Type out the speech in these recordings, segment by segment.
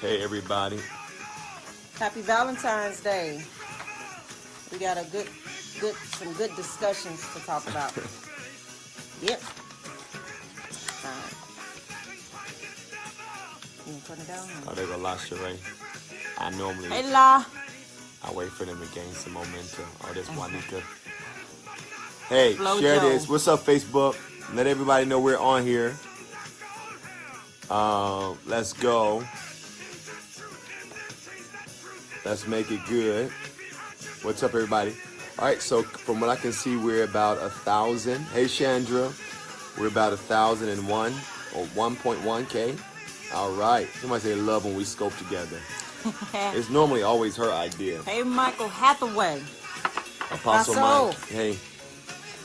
Hey, everybody. Happy Valentine's Day. We got some good discussions to talk about. Yep. All right. You turn it down? Oh, there go La Sheree. Hey, La. I wait for them to gain some momentum. Oh, there's Juanita. Hey, Flo share Joe. this. What's up, Facebook? Let everybody know we're on here. Let's go. Let's make it good. What's up, everybody? All right, so from what I can see, we're about 1,000. Hey, Chandra. We're about 1,001 or 1.1K. All right. Somebody say love when we scope together. It's normally always her idea. Hey, Michael Hathaway. Apostle Basso. Mike. Hey.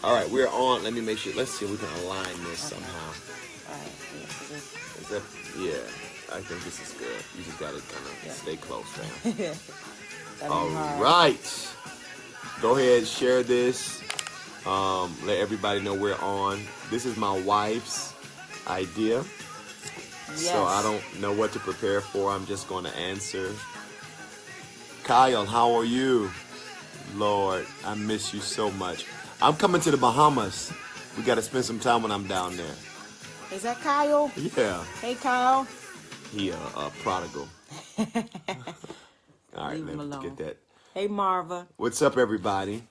All right, we're on. Let me make sure. Let's see if we can align this somehow. All right. Is that, yeah, I think this is good. You just got to kind of stay close, fam. All right. Go ahead, share this. Let everybody know we're on. This is my wife's idea. Yes. So I don't know what to prepare for. I'm just going to answer. Kyle, how are you? Lord, I miss you so much. I'm coming to the Bahamas. We got to spend some time when I'm down there. Is that Kyle? Yeah. Hey, Kyle. He a prodigal. All right, Leave him let's alone. get that. Hey, Marva. What's up, everybody?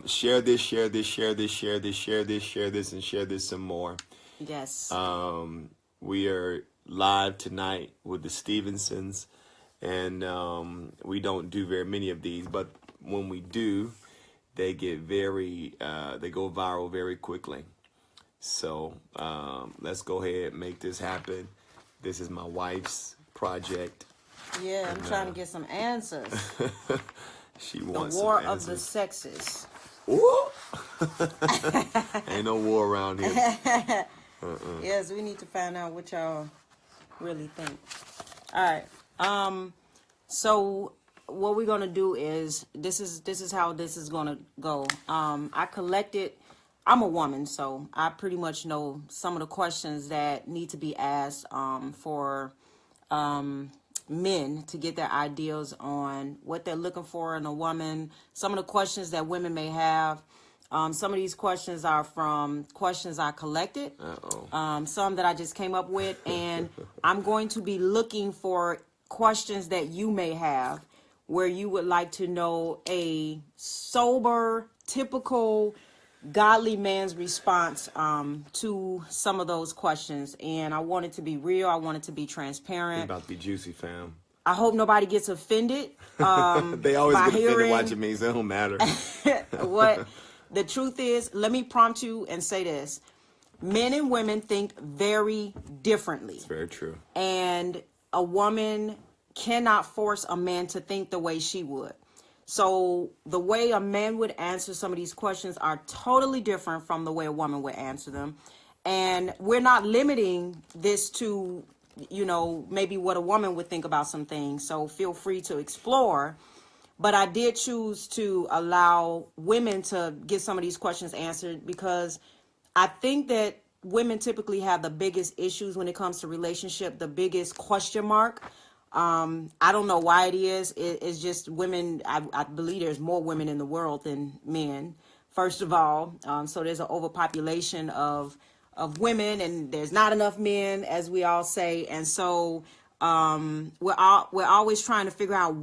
Share this, share this, share this, share this, share this, share this, and share this some more. Yes. We are live tonight with the Stevensons, and we don't do very many of these, but when we do, they get they go viral very quickly. So let's go ahead and make this happen. This is my wife's project. Yeah, I'm trying to get some answers. She The wants war some of answers. the sexes. Ooh. Ain't no war around here. Yes, we need to find out what y'all really think. All right. So what we're gonna do is this is how this is gonna go. I collected. I'm a woman, so I pretty much know some of the questions that need to be asked for men to get their ideas on what they're looking for in a woman. Some of the questions that women may have. Some of these questions are from questions I collected. Some that I just came up with, and I'm going to be looking for questions that you may have where you would like to know a sober, typical, godly man's response to some of those questions. And I want it to be real. I want it to be transparent. It's about to be juicy, fam. I hope nobody gets offended. They always by get offended hearing watching me, so it don't matter. what the truth is. Let me prompt you and say this. Men and women think very differently. It's very true. And a woman cannot force a man to think the way she would. So the way a man would answer some of these questions are totally different from the way a woman would answer them. And we're not limiting this to, maybe what a woman would think about some things. So feel free to explore. But I did choose to allow women to get some of these questions answered because I think that women typically have the biggest issues when it comes to relationship, the biggest question mark. I don't know why it is. It's just women. I believe there's more women in the world than men, first of all. So there's an overpopulation of women, and there's not enough men, as we all say. And so we're always trying to figure out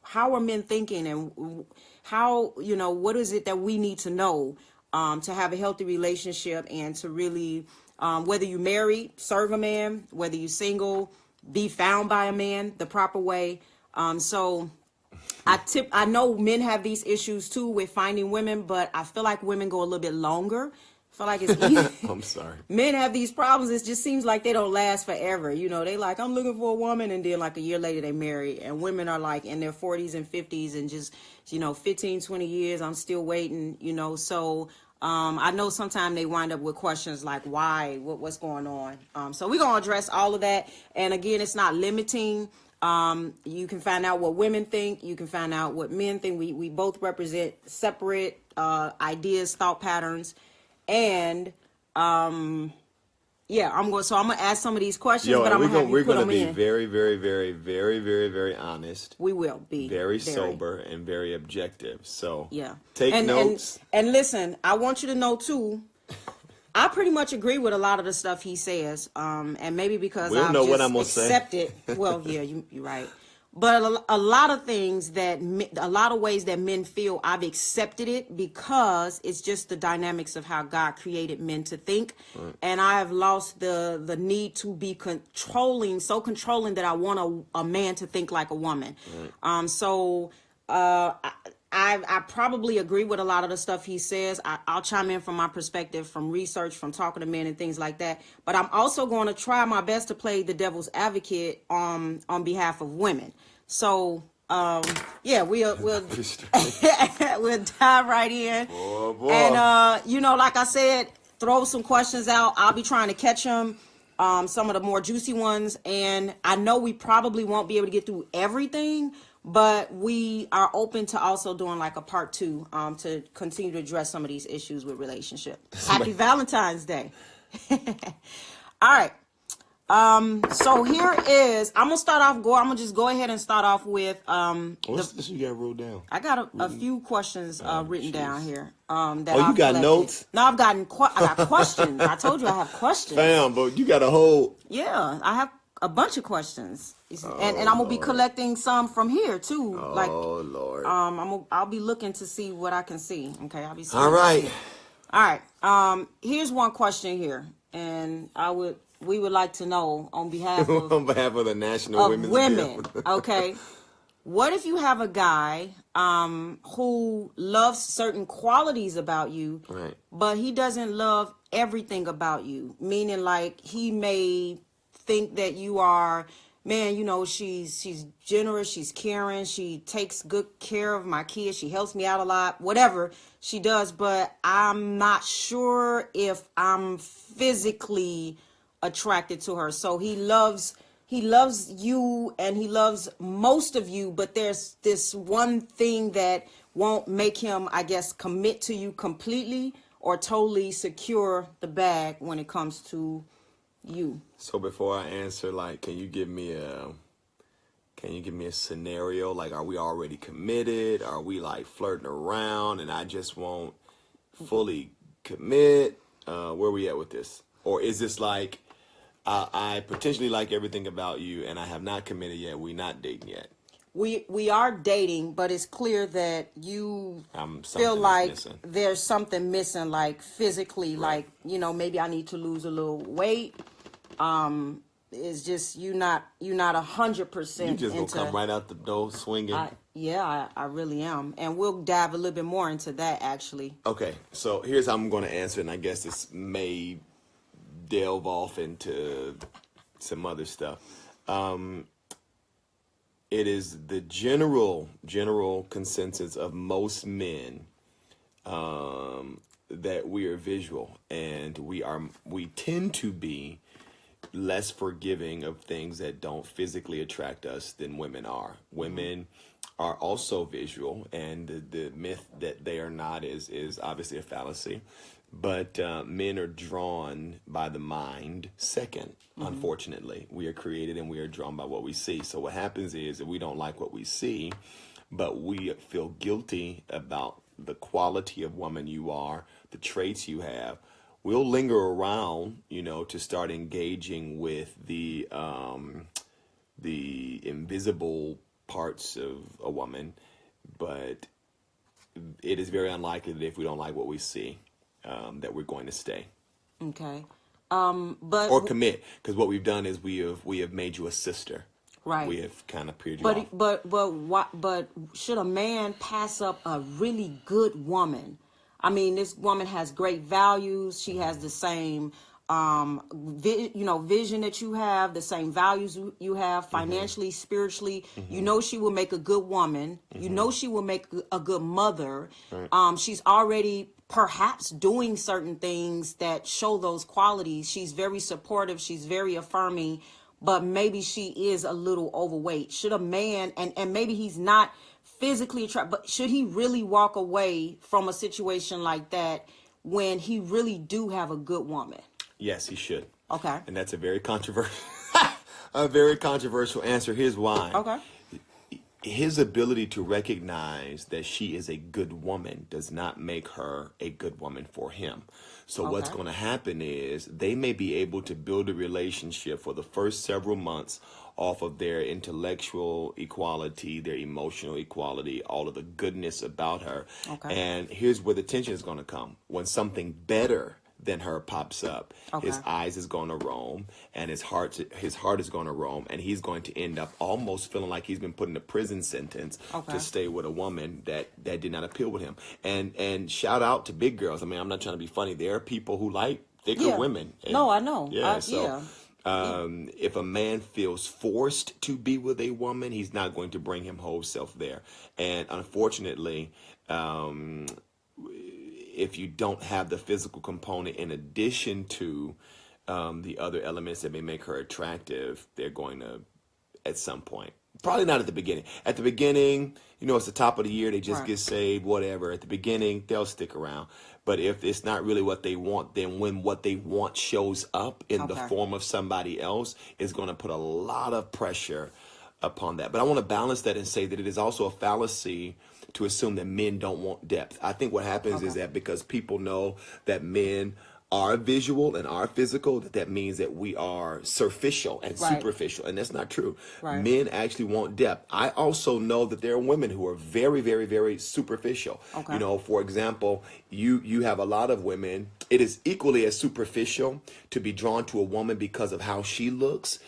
how are men thinking, and how, what is it that we need to know to have a healthy relationship, and to really, whether you married, serve a man, whether you're single, be found by a man the proper way. So I know men have these issues too with finding women, but I feel like women go a little bit longer. I feel like it's easy. I'm sorry. Men have these problems. It just seems like they don't last forever. They like, I'm looking for a woman, and then like a year later they marry. And women are like in their 40s and 50s and just, 15, 20 years, I'm still waiting, So I know sometimes they wind up with questions like why, what's going on. So we're going to address all of that. And again, it's not limiting. You can find out what women think. You can find out what men think. We both represent separate ideas, thought patterns. And Yeah, I'm going to ask some of these questions, Yo, but I'm going to have you we're put gonna them be in. very, very, very, very, very, very honest. We will be Very sober and very objective. So yeah. take notes. And listen, I want you to know too, I pretty much agree with a lot of the stuff he says. And maybe because We'll I've know just what I'm gonna say. accepted. Well, yeah, you're right. But a lot of things a lot of ways that men feel, I've accepted it because it's just the dynamics of how God created men to think. Right. And I have lost the need to be so controlling that I want a man to think like a woman. Right. I probably agree with a lot of the stuff he says. I'll chime in from my perspective, from research, from talking to men and things like that. But I'm also going to try my best to play the devil's advocate on behalf of women. So, yeah, we'll we'll dive right in. Boy. And, like I said, throw some questions out. I'll be trying to catch them. Some of the more juicy ones. And I know we probably won't be able to get through everything, but we are open to also doing like a part 2 to continue to address some of these issues with relationship. Happy Valentine's Day. All right. So here is, I'm gonna start off. I'm gonna just go ahead and start off with what's this you got wrote down? I got a few questions written down here. That you I've got collected. notes? No, I got questions. I told you I have questions. Fam, but you got a whole. Yeah, I have a bunch of questions, and I'm gonna be collecting some from here too. Oh Lord. I'll be looking to see what I can see. Okay, I'll be. All right. All right. Here's one question here, and we would like to know on behalf of on behalf of the National women. Okay, what if you have a guy who loves certain qualities about you, right, but he doesn't love everything about you? Meaning, like, he may think that you are, man, she's generous, she's caring, she takes good care of my kids, she helps me out a lot, whatever she does, but I'm not sure if I'm physically attracted to her. So he loves you and he loves most of you, but there's this one thing that won't make him, I guess, commit to you completely or totally secure the bag when it comes to you. So before I answer, like, can you give me a scenario? Like, are we already committed? Are we like flirting around and I just won't fully commit? Where we at with this? Or is this like, I potentially like everything about you and I have not committed yet. We're not dating yet. We are dating, but it's clear that you feel like there's something missing, like physically, right. Like, maybe I need to lose a little weight. It's just you're not 100%. You just gonna come right out the door swinging. I really am, and we'll dive a little bit more into that actually. Okay, so here's how I'm going to answer, and I guess this may delve off into some other stuff. It is the general consensus of most men that we are visual, and we tend to be less forgiving of things that don't physically attract us than women are. Women are also visual, and the myth that they are not is obviously a fallacy. But men are drawn by the mind second. Mm-hmm. Unfortunately, we are created and we are drawn by what we see. So what happens is that we don't like what we see, but we feel guilty about the quality of woman you are, the traits you have. We'll linger around, to start engaging with the invisible parts of a woman, but it is very unlikely that if we don't like what we see, that we're going to stay. Okay. Or commit, because what we've done is we have made you a sister. Right. We have kind of peered you off. But should a man pass up a really good woman? I mean, this woman has great values. She has the same, vision that you have, the same values you have financially, mm-hmm. spiritually. Mm-hmm. She will make a good woman. Mm-hmm. She will make a good mother. Right. She's already perhaps doing certain things that show those qualities. She's very supportive. She's very affirming, but maybe she is a little overweight. Should a man, and maybe he's not physically attracted, but should he really walk away from a situation like that when he really do have a good woman? Yes, he should. Okay. And that's a very controversial, a very controversial answer. Here's why. Okay. His ability to recognize that she is a good woman does not make her a good woman for him. So what's Okay. going to happen is they may be able to build a relationship for the first several months off of their intellectual equality, their emotional equality, all of the goodness about her. Okay. And here's where the tension is going to come. When something better than her pops up, his Okay. eyes is going to roam, and his heart is going to roam, and he's going to end up almost feeling like he's been put in a prison sentence Okay. to stay with a woman that did not appeal with him. And shout out to big girls. I mean, I'm not trying to be funny. There are people who like thicker Yeah. women. And, No, I know. Yeah. If a man feels forced to be with a woman, he's not going to bring him whole self there. And unfortunately, if you don't have the physical component in addition to the other elements that may make her attractive, they're going to, at some point, probably not at the beginning. At the beginning, it's the top of the year, they just Right. get saved, whatever. At the beginning, they'll stick around. But if it's not really what they want, then when what they want shows up in the Okay. form of somebody else, it's going to put a lot of pressure upon that. But I want to balance that and say that it is also a fallacy to assume that men don't want depth. I think what happens is that because people know that men are visual and are physical, that means that we are superficial and Right. superficial, and that's not true. Right. Men actually want depth. I also know that there are women who are very, very, very superficial. Okay. For example, you have a lot of women. It is equally as superficial to be drawn to a woman because of how she looks,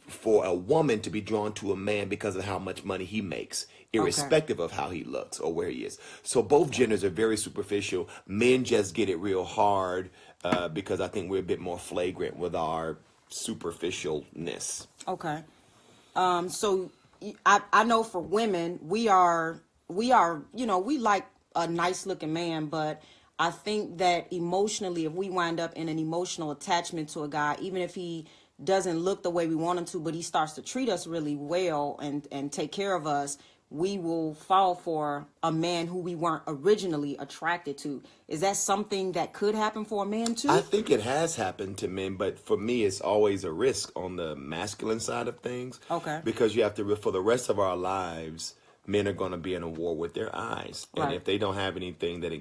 for a woman to be drawn to a man because of how much money he makes, irrespective of how he looks or where he is. So both genders are very superficial. Men just get it real hard because I think we're a bit more flagrant with our superficialness. Okay. So I know for women, we like a nice looking man, but I think that emotionally, if we wind up in an emotional attachment to a guy, even if he doesn't look the way we want him to, but he starts to treat us really well and take care of us, we will fall for a man who we weren't originally attracted to. Is that something that could happen for a man too? I think it has happened to men, but for me, it's always a risk on the masculine side of things. Okay. Because you have to, for the rest of our lives, men are going to be in a war with their eyes. And Right. if they don't have anything that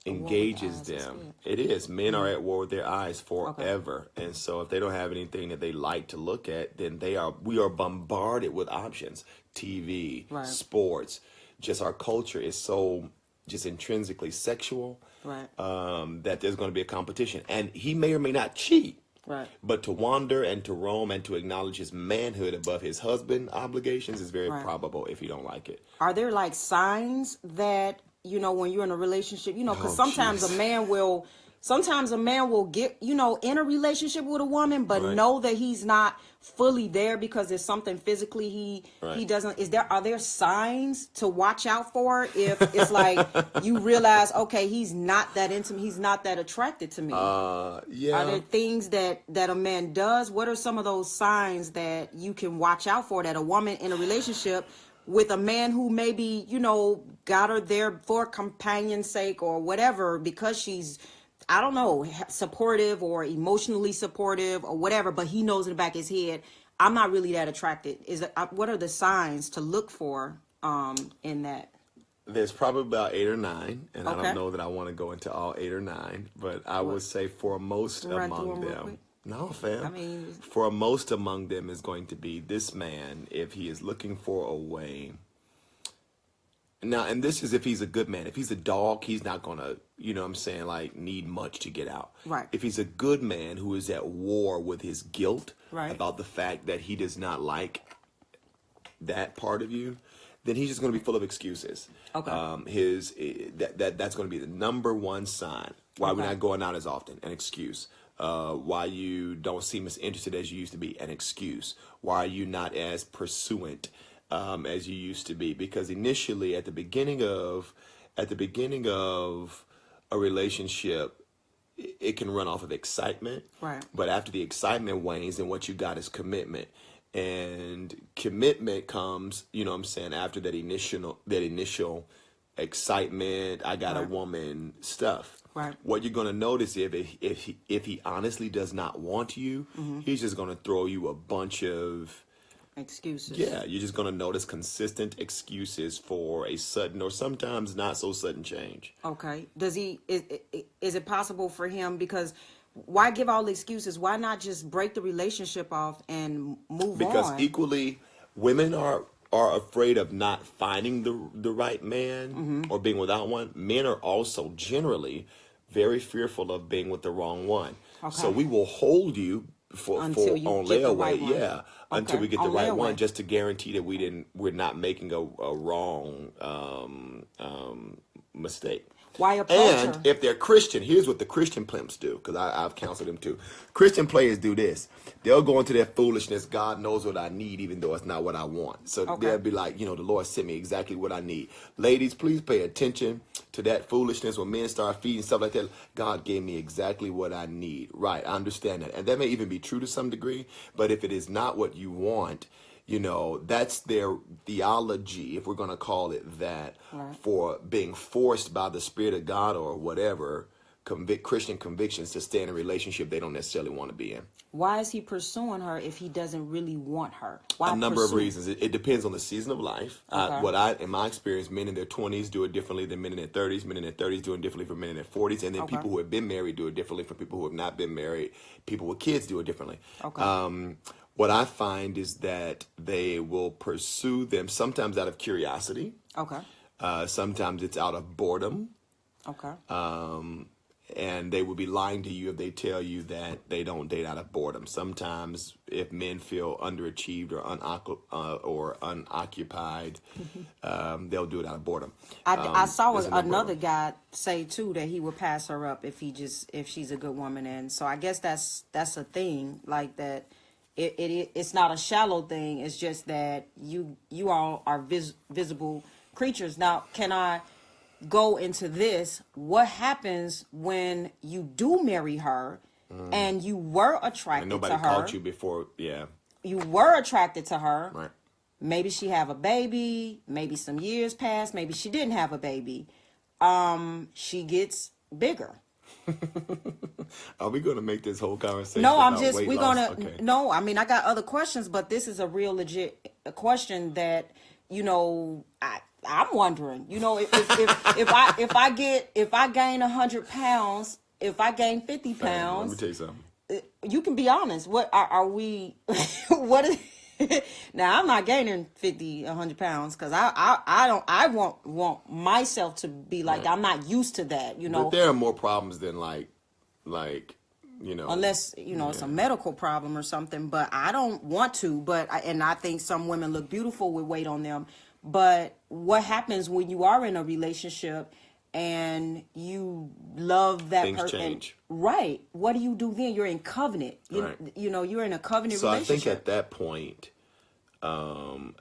engages eyes is them, it is. Men are at war with their eyes forever. And so if they don't have anything that they like to look at, then we are bombarded with options. TV, Right. sports, just our culture is so just intrinsically sexual, Right. that there's going to be a competition. And he may or may not cheat. Right. But to wander and to roam and to acknowledge his manhood above his husband obligations is very Right. probable if you don't like it. Are there like signs that, when you're in a relationship, because Oh, sometimes jeez. a man will get, in a relationship with a woman, but Right. know that he's not fully there because there's something physically he Right. doesn't, are there signs to watch out for if it's like you realize, okay, he's not that intimate, he's not that attracted to me? Yeah. Are there things that a man does? What are some of those signs that you can watch out for that a woman in a relationship with a man who maybe, got her there for companion's sake or whatever, because she's, I don't know, supportive or emotionally supportive or whatever, but he knows in the back of his head, I'm not really that attracted. What are the signs to look for in that? There's probably about 8 or 9, and I Okay. don't know that I want to go into all 8 or 9, but I would say for most Run through among them real them, quick? no, fam. I mean- for most among them is going to be this man, if he is looking for a way. Now, and this is if he's a good man. If he's a dog, he's not going to, need much to get out. Right. If he's a good man who is at war with his guilt Right. about the fact that he does not like that part of you, then he's just going to be full of excuses. Okay. That's going to be the number one sign why we're Okay. not going out as often. An excuse. Why you don't seem as interested as you used to be. An excuse. Why are you not as pursuant as you used to be? Because initially, at the beginning of a relationship, it can run off of excitement. Right. But after the excitement wanes, then what you got is commitment. And commitment comes, after that initial excitement, I got a woman stuff. Right. What you're going to notice if he honestly does not want you, he's just going to throw you a bunch of excuses. Yeah, you're just going to notice consistent excuses for a sudden or sometimes not so sudden change. Okay. Is it possible for him, because why give all the excuses? Why not just break the relationship off and move on? Because equally, women are afraid of not finding the right man or being without one. Men are also generally very fearful of being with the wrong one. Okay. So we will hold you on layaway, right until we get the right one, just to guarantee that we're not making a wrong mistake. Why approach her? And if they're Christian, here's what the Christian pimps do, because I've counseled them too. Christian players do this. They'll go into their foolishness. God knows what I need, even though it's not what I want. So they'll be like, the Lord sent me exactly what I need. Ladies, please pay attention to that foolishness. When men start feeding stuff like that, God gave me exactly what I need. Right, I understand that. And that may even be true to some degree. But if it is not what you want, that's their theology, if we're going to call it that, for being forced by the Spirit of God or whatever, Christian convictions to stay in a relationship they don't necessarily want to be in. Why is he pursuing her if he doesn't really want her? A number of reasons. It depends on the season of life. Okay. In my experience, men in their 20s do it differently than men in their 30s. Men in their 30s do it differently from men in their 40s. And then people who have been married do it differently from people who have not been married. People with kids do it differently. Okay. What I find is that they will pursue them sometimes out of curiosity. Okay. Sometimes it's out of boredom. Okay. And they will be lying to you if they tell you that they don't date out of boredom. Sometimes if men feel underachieved or unoccupied, they'll do it out of boredom. I saw another guy say too that he would pass her up if she's a good woman. And so I guess that's a thing like that. It's not a shallow thing. It's just that you all are visible creatures. Now, can I go into this? What happens when you do marry her and you were attracted to her? And nobody called you before, You were attracted to her. Right. Maybe she have a baby. Maybe some years pass. Maybe she didn't have a baby. She gets bigger. Are we going to make this whole conversation? No, Okay. No, I mean, I got other questions, but this is a real legit question that, I'm wondering, if I gain 100 pounds, if I gain 50 pounds, let me tell you something. You can be honest. What are we, what is, now I'm not gaining 100 pounds because I want myself to be like that. I'm not used to that, But there are more problems than like, unless, it's a medical problem or something, but I don't want to, and I think some women look beautiful with weight on them. But what happens when you are in a relationship and you love that person? Things change. Right. What do you do then? You're in covenant. You're in a covenant relationship. So I think at that point, and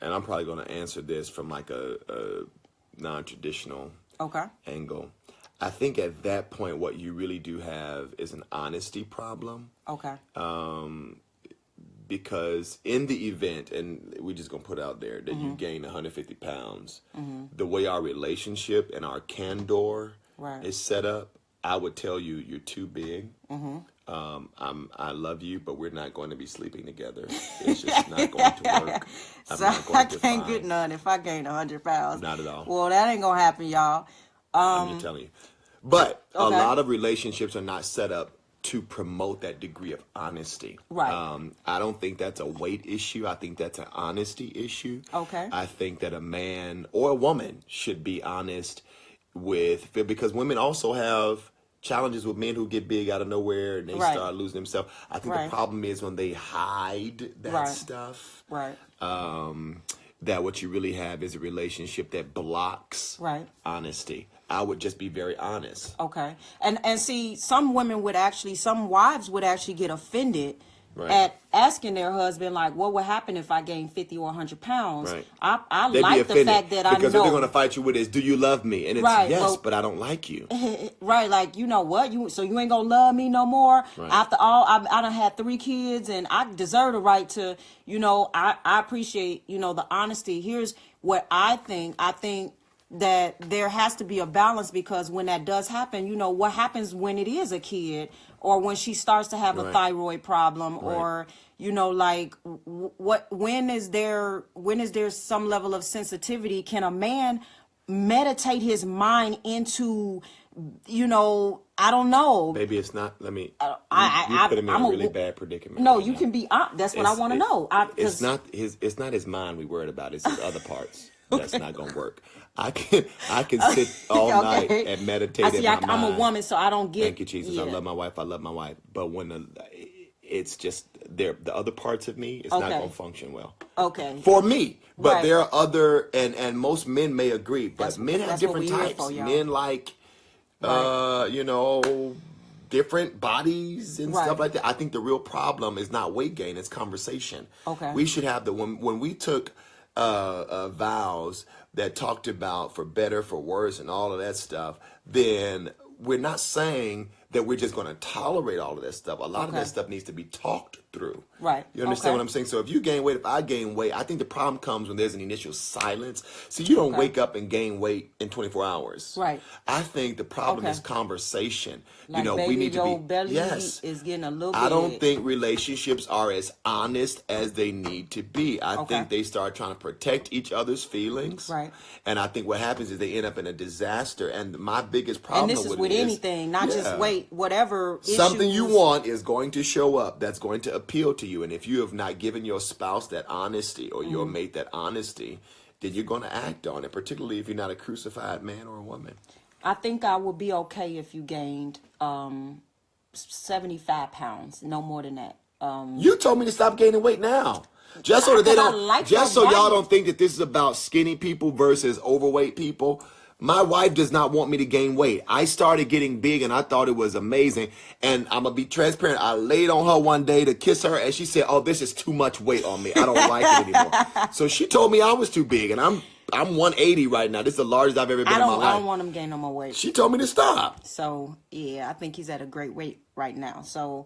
I'm probably going to answer this from like a non-traditional angle. I think at that point, what you really do have is an honesty problem. Okay. Because in the event, and we're just going to put out there that you gain 150 pounds, the way our relationship and our candor is set up, I would tell you you're too big. I love you, but we're not going to be sleeping together. It's just not going to work. I can't get none if I gain 100 pounds. Not at all. Well, that ain't going to happen, y'all. I'm just telling you. But a lot of relationships are not set up to promote that degree of honesty. Right. I don't think that's a weight issue. I think that's an honesty issue. Okay. I think that a man or a woman should be honest because women also have challenges with men who get big out of nowhere and they start losing themselves. I think the problem is when they hide that stuff. Right. That what you really have is a relationship that blocks honesty. I would just be very honest. Okay. And see, some wives would actually get offended at asking their husband, like, what would happen if I gained 50 or 100 pounds? Right. I like the fact that I know. Because what they're going to fight you with is, do you love me? And it's, but I don't like you. Right. Like, you know what? So you ain't going to love me no more? Right. After all, I done had 3 kids and I deserve the right to, I appreciate, the honesty. Here's what I think. I think that there has to be a balance, because when that does happen, you know, what happens when it is a kid, or when she starts to have a Right. thyroid problem, Right. or, you know, like when is there some level of sensitivity? Can a man meditate his mind into, you know, I don't know. Baby, it's not. Let me. I You put him in I'm a really bad predicament. No, right you now. can be. That's what I want to know. It's not his. It's not his mind we worried about. It's his other parts. That's not gonna work. I can sit all night and meditate in my mind. I'm a woman, so I don't get. Thank you, Jesus. Yeah. I love my wife. I love my wife. But when it's just there, the other parts of me is not Okay. gonna function well. Okay. For me, but Right. there are other, and most men may agree, but men have that's what different we're here types. for, y'all. Men like, you know, different bodies and Right. stuff like that. I think the real problem is not weight gain; it's conversation. Okay. We should have when we took vows that talked about for better, for worse, and all of that stuff. Then we're not saying that we're just going to tolerate all of that stuff. A lot of that stuff needs to be talked through. Right. You understand what I'm saying? So if you gain weight, if I gain weight, I think the problem comes when there's an initial silence. So you don't wake up and gain weight in 24 hours. Right. I think the problem Okay. is conversation. Like, you know, baby, we need to your be. belly Yes. is getting a little bit. I don't think relationships are as honest as they need to be. I Okay. think they start trying to protect each other's feelings. Right. And I think what happens is they end up in a disaster. And my biggest problem And this is with it anything, not just weight, whatever. Something you issues. want is going to show up that's going to appeal to you. And if you have not given your spouse that honesty or your Mm-hmm. mate that honesty, then you're going to act on it, particularly if you're not a crucified man or a woman. I think I would be okay if you gained 75 pounds, no more than that. You told me to stop gaining weight now. Just so that they Because I don't, like just your so y'all body. don't think that this is about skinny people versus overweight people. My wife does not want me to gain weight. I started getting big and I thought it was amazing. And I'm going to be transparent. I laid on her one day to kiss her and she said, "Oh, this is too much weight on me. I don't like it anymore." So she told me I was too big, and I'm 180 right now. This is the largest I've ever been in my life. I don't want him gain no more weight. She told me to stop. So yeah, I think he's at a great weight right now. So,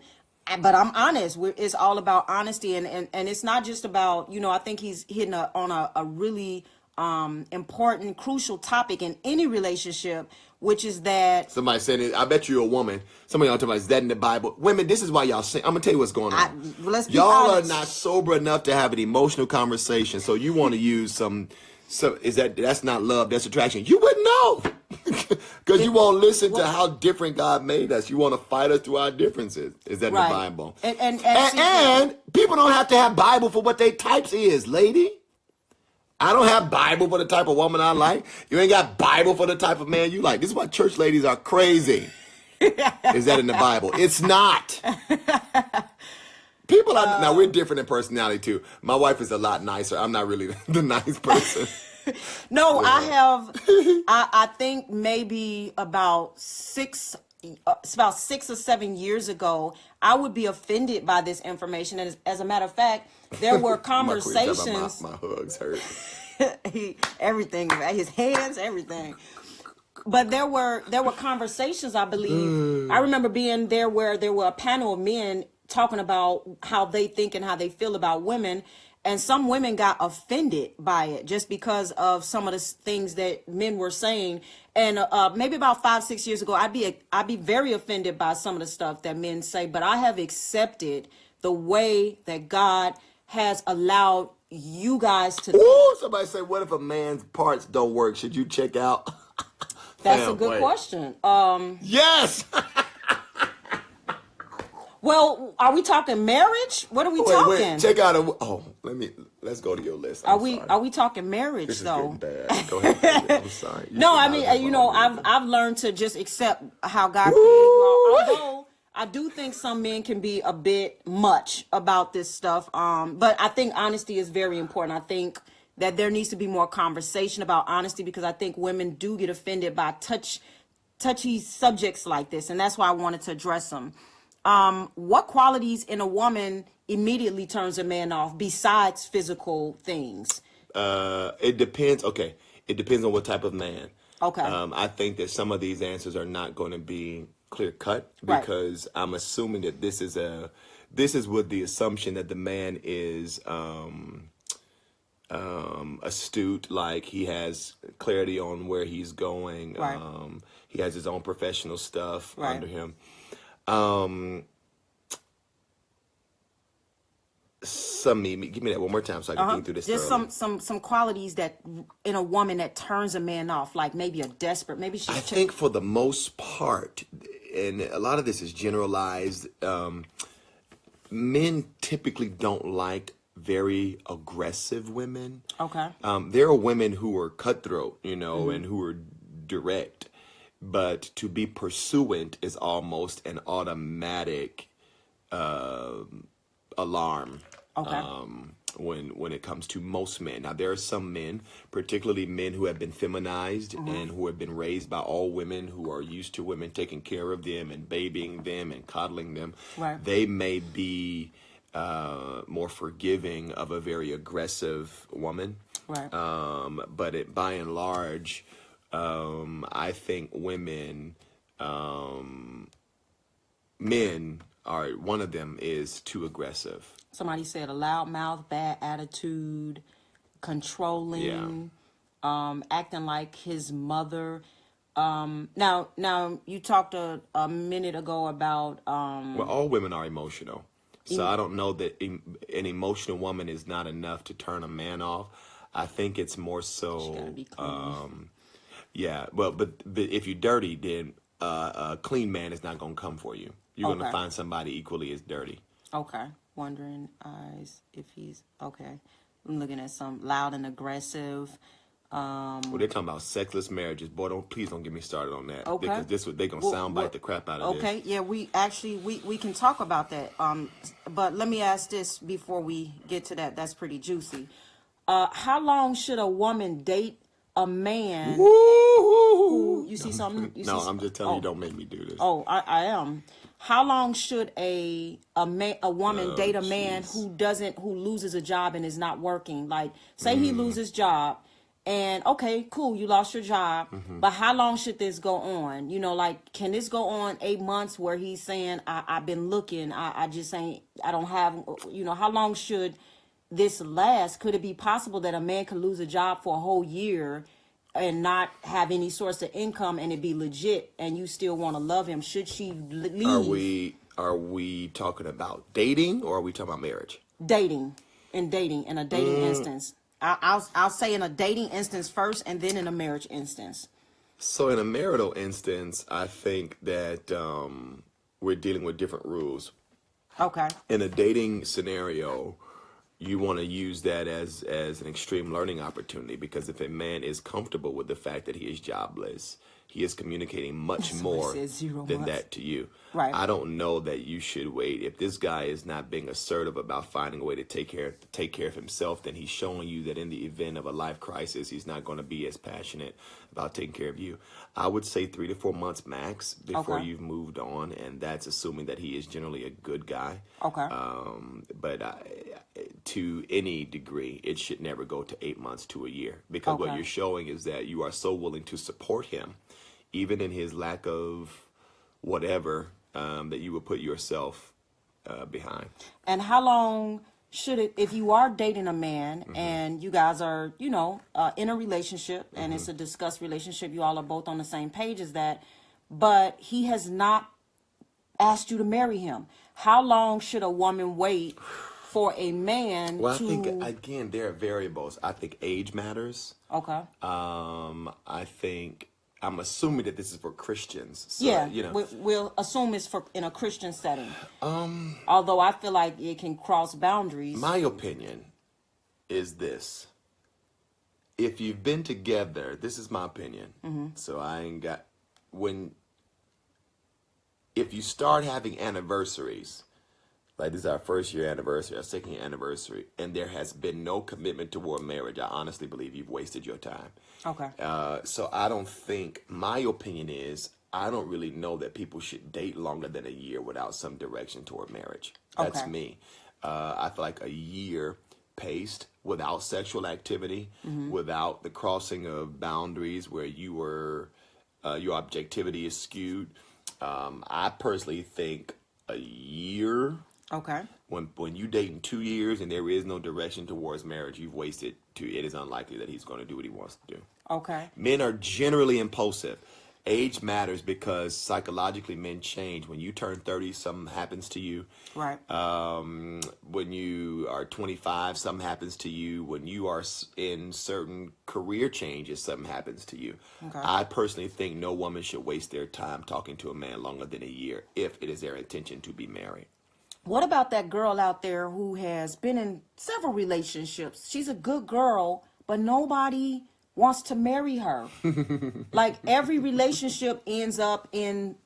but I'm honest. It's all about honesty, and it's not just about, you know. I think he's hitting on a really important, crucial topic in any relationship, which is that Somebody said it. I bet you're a woman. Somebody else talking about, is that in the Bible? Women, this is why y'all sing. I'm gonna tell you what's going on. let's be Y'all honest. are not sober enough to have an emotional conversation, so you want to use some. So that's not love, that's attraction. You wouldn't know. Because you won't listen to how different God made us. You want to fight us through our differences. Is that in Right. the Bible? And people don't have to have Bible for what they types is, lady. I don't have Bible for the type of woman I like. You ain't got Bible for the type of man you like. This is why church ladies are crazy. Is that in the Bible? It's not. People are, now we're different in personality too. My wife is a lot nicer. I'm not really the nice person. No, I think maybe about 6 or 7 years ago, I would be offended by this information. And as a matter of fact, there were conversations. My hugs hurt. Everything, his hands, everything. But there were conversations, I believe. I remember being there where there were a panel of men talking about how they think and how they feel about women. And some women got offended by it just because of some of the things that men were saying. And maybe about 5-6 years ago, I'd be very offended by some of the stuff that men say. But I have accepted the way that God has allowed you guys to. Ooh, somebody say, what if a man's parts don't work? Should you check out? That's a good question. Yes. Well, are we talking marriage? What are we talking? Check out let's go to your list. Are we talking marriage This is though? getting bad. Go ahead. I'm sorry. No, I mean, you know, I've learned to just accept how God created you all. Although I do think some men can be a bit much about this stuff. But I think honesty is very important. I think that there needs to be more conversation about honesty, because I think women do get offended by touchy subjects like this, and that's why I wanted to address them. What qualities in a woman immediately turns a man off besides physical things? It depends. Okay. It depends on what type of man. Okay. I think that some of these answers are not going to be clear cut, Right. because I'm assuming that this is with the assumption that the man is astute, like he has clarity on where he's going. Right. He has his own professional stuff Right. under him. Give me that one more time so I can think through this Just thoroughly. some qualities that in a woman that turns a man off, like maybe a desperate, maybe she's I think for the most part, and a lot of this is generalized, men typically don't like very aggressive women. okay. There are women who are cutthroat, and who are direct, but to be pursuant is almost an automatic alarm. Okay. When it comes to most men. Now there are some men, particularly men who have been feminized and who have been raised by all women, who are used to women taking care of them and babying them and coddling them. Right. They may be more forgiving of a very aggressive woman. Right. But by and large, I think men are, one of them is too aggressive. Somebody said a loud mouth, bad attitude, controlling, acting like his mother. Now you talked a minute ago about Well, all women are emotional. So I don't know that an emotional woman is not enough to turn a man off. I think it's more so. she gotta be clean. Yeah, well, but if you're dirty, then a clean man is not going to come for you. You're going to Okay. find somebody equally as dirty. Okay. Wondering eyes if he's okay. I'm looking at some loud and aggressive. Well, they're talking about sexless marriages. Boy, please don't get me started on that. Okay. Because they're going to soundbite the crap out of this. Okay, yeah, we actually we can talk about that. But let me ask this before we get to that. That's pretty juicy. How long should a woman date a man who, you see something? No, I'm just telling you, don't make me do this. Oh, I am. How long should a woman date a man who loses a job and is not working? Like, say he loses job, and okay, cool, you lost your job, but how long should this go on? Like, can this go on 8 months where he's saying, I've been looking, I just ain't, I don't have, how long should this last? Could it be possible that a man could lose a job for a whole year and not have any source of income and it be legit and you still want to love him? Should she leave? Are we talking about dating or are we talking about marriage? Dating in a dating instance. I'll say in a dating instance first and then in a marriage instance. So in a marital instance, I think that we're dealing with different rules. Okay. In a dating scenario, you want to use that as an extreme learning opportunity, because if a man is comfortable with the fact that he is jobless, he is communicating much more than that to you. Right. I don't know that you should wait. If this guy is not being assertive about finding a way to take care of himself, then he's showing you that in the event of a life crisis, he's not going to be as passionate about taking care of you. I would say 3 to 4 months max before you've moved on, and that's assuming that he is generally a good guy. Okay. But to any degree, it should never go to 8 months to a year, because what you're showing is that you are so willing to support him, even in his lack of whatever, that you would put yourself behind. And how long should it, if you are dating a man and you guys are, in a relationship and it's a discussed relationship, you all are both on the same page as that, but he has not asked you to marry him, how long should a woman wait for a man Well, to... I think, again, there are variables. I think age matters. Okay. I think... I'm assuming that this is for Christians. So, Yeah, we'll assume it's in a Christian setting. Although I feel like it can cross boundaries. My opinion is this. If you've been together, this is my opinion. So I ain't got... If you start having anniversaries, like this is our first year anniversary, our second year anniversary, and there has been no commitment toward marriage, I honestly believe you've wasted your time. Okay. So I don't think, my opinion is, I don't really know that people should date longer than a year without some direction toward marriage. That's Okay. me. I feel like a year paced without sexual activity, without the crossing of boundaries where your objectivity is skewed. I personally think a year Okay. When you dating 2 years and there is no direction towards marriage, you've wasted two. It is unlikely that he's going to do what he wants to do. Okay. Men are generally impulsive. Age matters because psychologically men change. When you turn 30, something happens to you. Right. When you are 25, something happens to you. When you are in certain career changes, something happens to you. Okay. I personally think no woman should waste their time talking to a man longer than a year if it is their intention to be married. What about that girl out there who has been in several relationships? She's a good girl, but nobody wants to marry her. Like every relationship ends up in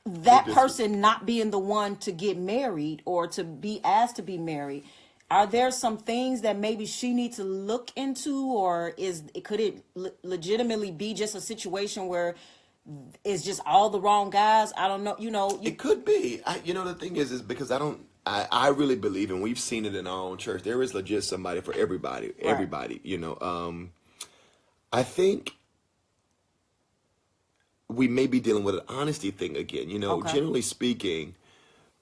that person not being the one to get married or to be asked to be married. Are there some things that maybe she needs to look into, or could it legitimately be just a situation where it's just all the wrong guys? I don't know. It could be. The thing is because I really believe, and we've seen it in our own church, there is legit somebody for everybody. Right. Everybody, I think we may be dealing with an honesty thing again. Okay. Generally speaking,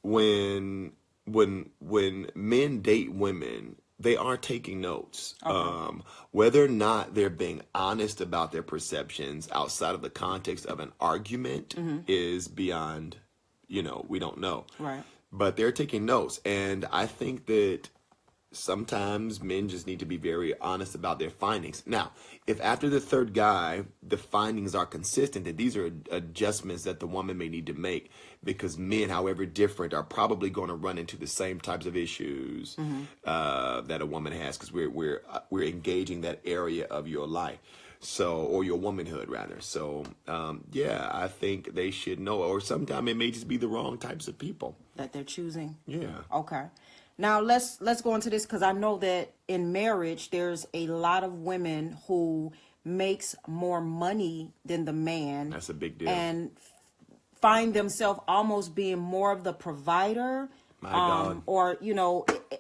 when men date women, they are taking notes. Okay. Whether or not they're being honest about their perceptions outside of the context of an argument is beyond, we don't know. Right. But they're taking notes. And I think that sometimes men just need to be very honest about their findings. Now, if after the third guy, the findings are consistent, then these are adjustments that the woman may need to make, because men, however different, are probably going to run into the same types of issues that a woman has, because we're engaging that area of your life. Or your womanhood rather. So, I think they should know, or sometimes it may just be the wrong types of people that they're choosing. Yeah. Okay. Now let's go into this, because I know that in marriage there's a lot of women who makes more money than the man. That's a big deal. And find themselves almost being more of the provider. My God. Or,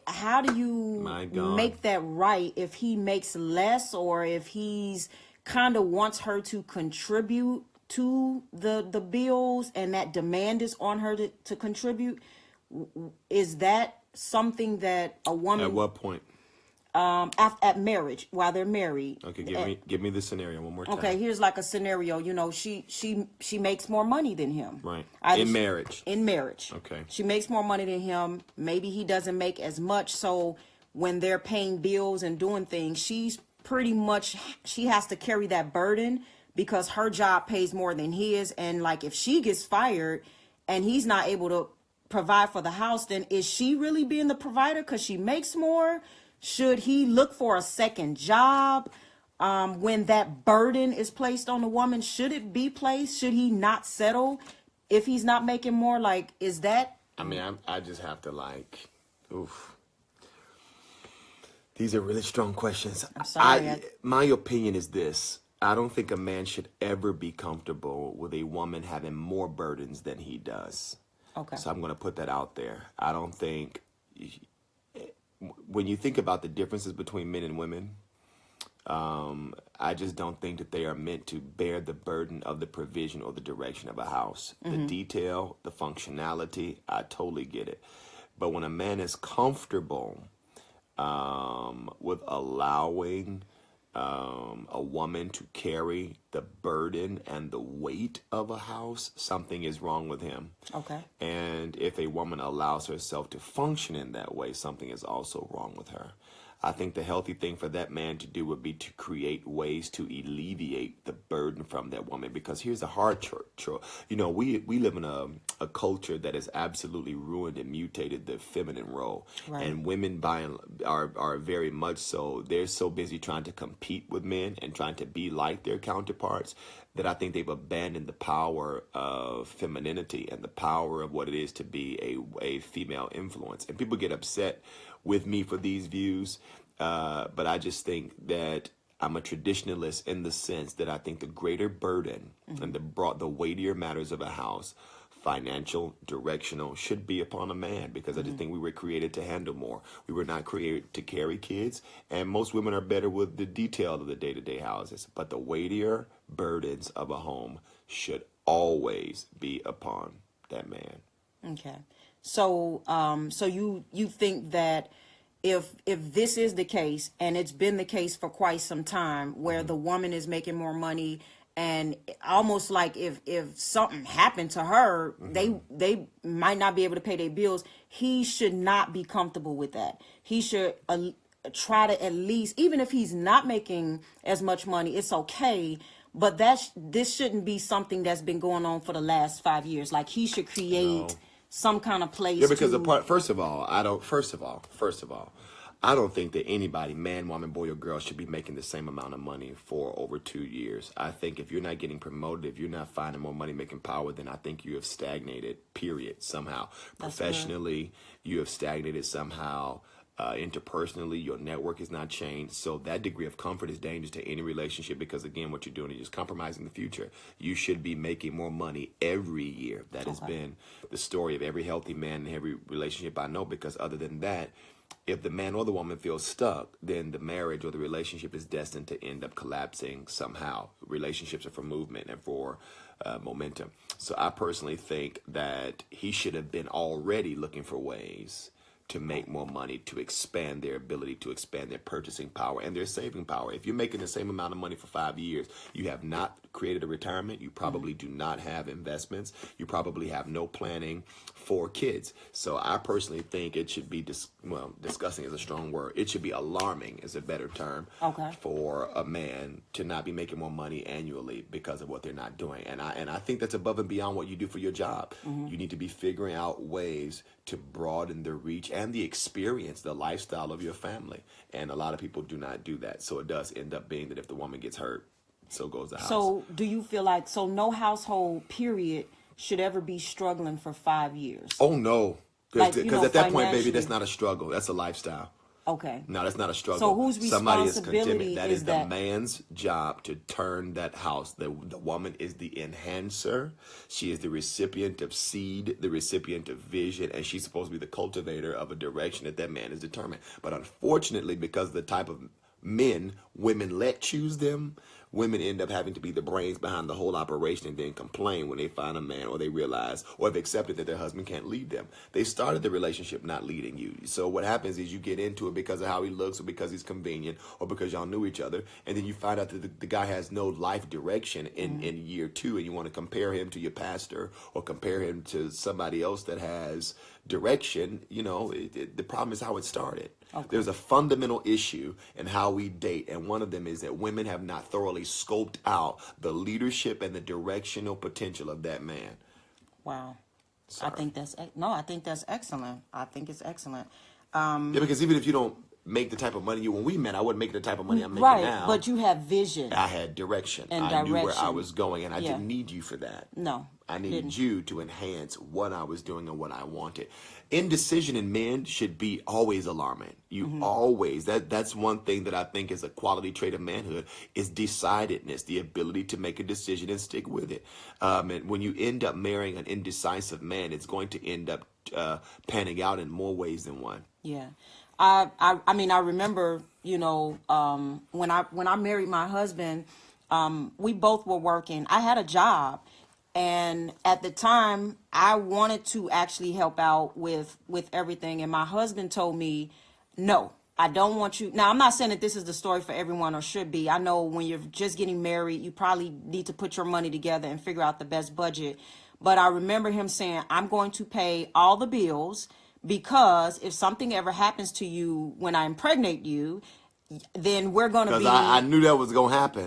how do you make that right if he makes less, or if he's kind of wants her to contribute to the bills and that demand is on her to contribute? Is that something that a woman... At what point? At marriage, while they're married. Okay, give me the scenario one more time. Okay, here's like a scenario. She makes more money than him. Right. In marriage. Okay. She makes more money than him. Maybe he doesn't make as much. So when they're paying bills and doing things, she has to carry that burden because her job pays more than his. And like if she gets fired and he's not able to provide for the house, then is she really being the provider because she makes more? Should he look for a second job when that burden is placed on the woman? Should it be placed? Should he not settle if he's not making more? Like, is that... I just have to oof. These are really strong questions. I'm sorry. My opinion is this. I don't think a man should ever be comfortable with a woman having more burdens than he does. Okay. So I'm going to put that out there. I don't think... When you think about the differences between men and women, I just don't think that they are meant to bear the burden of the provision or the direction of a house. The detail, the functionality, I totally get it. But when a man is comfortable with allowing a woman to carry the burden and the weight of a house, something is wrong with him. Okay. And if a woman allows herself to function in that way, something is also wrong with her. I think the healthy thing for that man to do would be to create ways to alleviate the burden from that woman. Because here's the hard truth. We live in a culture that has absolutely ruined and mutated the feminine role. Right. And women are very much so. They're so busy trying to compete with men and trying to be like their counterparts that I think they've abandoned the power of femininity and the power of what it is to be a female influence. And people get upset with me for these views, but I just think that I'm a traditionalist in the sense that I think the greater burden and the weightier matters of a house, financial, directional, should be upon a man, because I just think we were created to handle more. We were not created to carry kids, and most women are better with the detail of the day-to-day houses. But the weightier burdens of a home should always be upon that man. Okay. So so you think that if this is the case, and it's been the case for quite some time, where the woman is making more money, and almost like if something happened to her, they might not be able to pay their bills, he should not be comfortable with that. He should try to, at least, even if he's not making as much money, it's okay. But this shouldn't be something that's been going on for the last 5 years. Like, he should create some kind of place. Yeah, because first of all, I don't think that anybody, man, woman, boy, or girl, should be making the same amount of money for over 2 years. I think if you're not getting promoted, if you're not finding more money making power, then I think you have stagnated, period, somehow. That's professionally, you have stagnated somehow. Interpersonally, your network is not changed. So that degree of comfort is dangerous to any relationship, because, again, what you're doing is just compromising the future. You should be making more money every year. That has been the story of every healthy man in every relationship I know, because other than that, if the man or the woman feels stuck, then the marriage or the relationship is destined to end up collapsing somehow. Relationships are for movement and for momentum. So I personally think that he should have been already looking for ways to make more money, to expand their ability, to expand their purchasing power and their saving power. If you're making the same amount of money for 5 years, you have not created a retirement. You probably do not have investments. You probably have no planning for kids. So I personally think it should be, disgusting is a strong word. It should be alarming is a better term for a man to not be making more money annually because of what they're not doing. And I think that's above and beyond what you do for your job. You need to be figuring out ways to broaden the reach and the experience, the lifestyle of your family. And a lot of people do not do that. So it does end up being that if the woman gets hurt, so goes the house. So do you feel like, no household, period, should ever be struggling for 5 years? Oh, no. Because at that point, baby, that's not a struggle. That's a lifestyle. Okay. No, that's not a struggle. So whose responsibility that is the man's job to turn that house. The woman is the enhancer. She is the recipient of seed, the recipient of vision, and she's supposed to be the cultivator of a direction that man is determined. But unfortunately, because of the type of men women let choose them, women end up having to be the brains behind the whole operation and then complain when they find a man, or they realize, or have accepted that their husband can't lead them. They started the relationship not leading you. So what happens is you get into it because of how he looks, or because he's convenient, or because y'all knew each other, and then you find out that the guy has no life direction in year 2, and you want to compare him to your pastor or compare him to somebody else that has direction. The problem is how it started. Okay. There's a fundamental issue in how we date, and one of them is that women have not thoroughly scoped out the leadership and the directional potential of that man. Wow. Sorry. I think that's excellent. I think it's excellent. Because even if you don't make the type of money when we met, I wouldn't make the type of money I'm making now. Right, but you have vision. I had direction. I knew where I was going, and I didn't need you for that. No. I needed you to enhance what I was doing and what I wanted. Indecision in men should be always alarming. You always, that's one thing that I think is a quality trait of manhood, is decidedness, the ability to make a decision and stick with it. And when you end up marrying an indecisive man, it's going to end up panning out in more ways than one. Yeah. I mean, I remember, when I married my husband, we both were working. I had a job. And at the time, I wanted to actually help out with everything. And my husband told me, no, I don't want you. Now, I'm not saying that this is the story for everyone, or should be. I know when you're just getting married, you probably need to put your money together and figure out the best budget. But I remember him saying, I'm going to pay all the bills, because if something ever happens to you when I impregnate you, then we're going to be... Because I knew that was going to happen.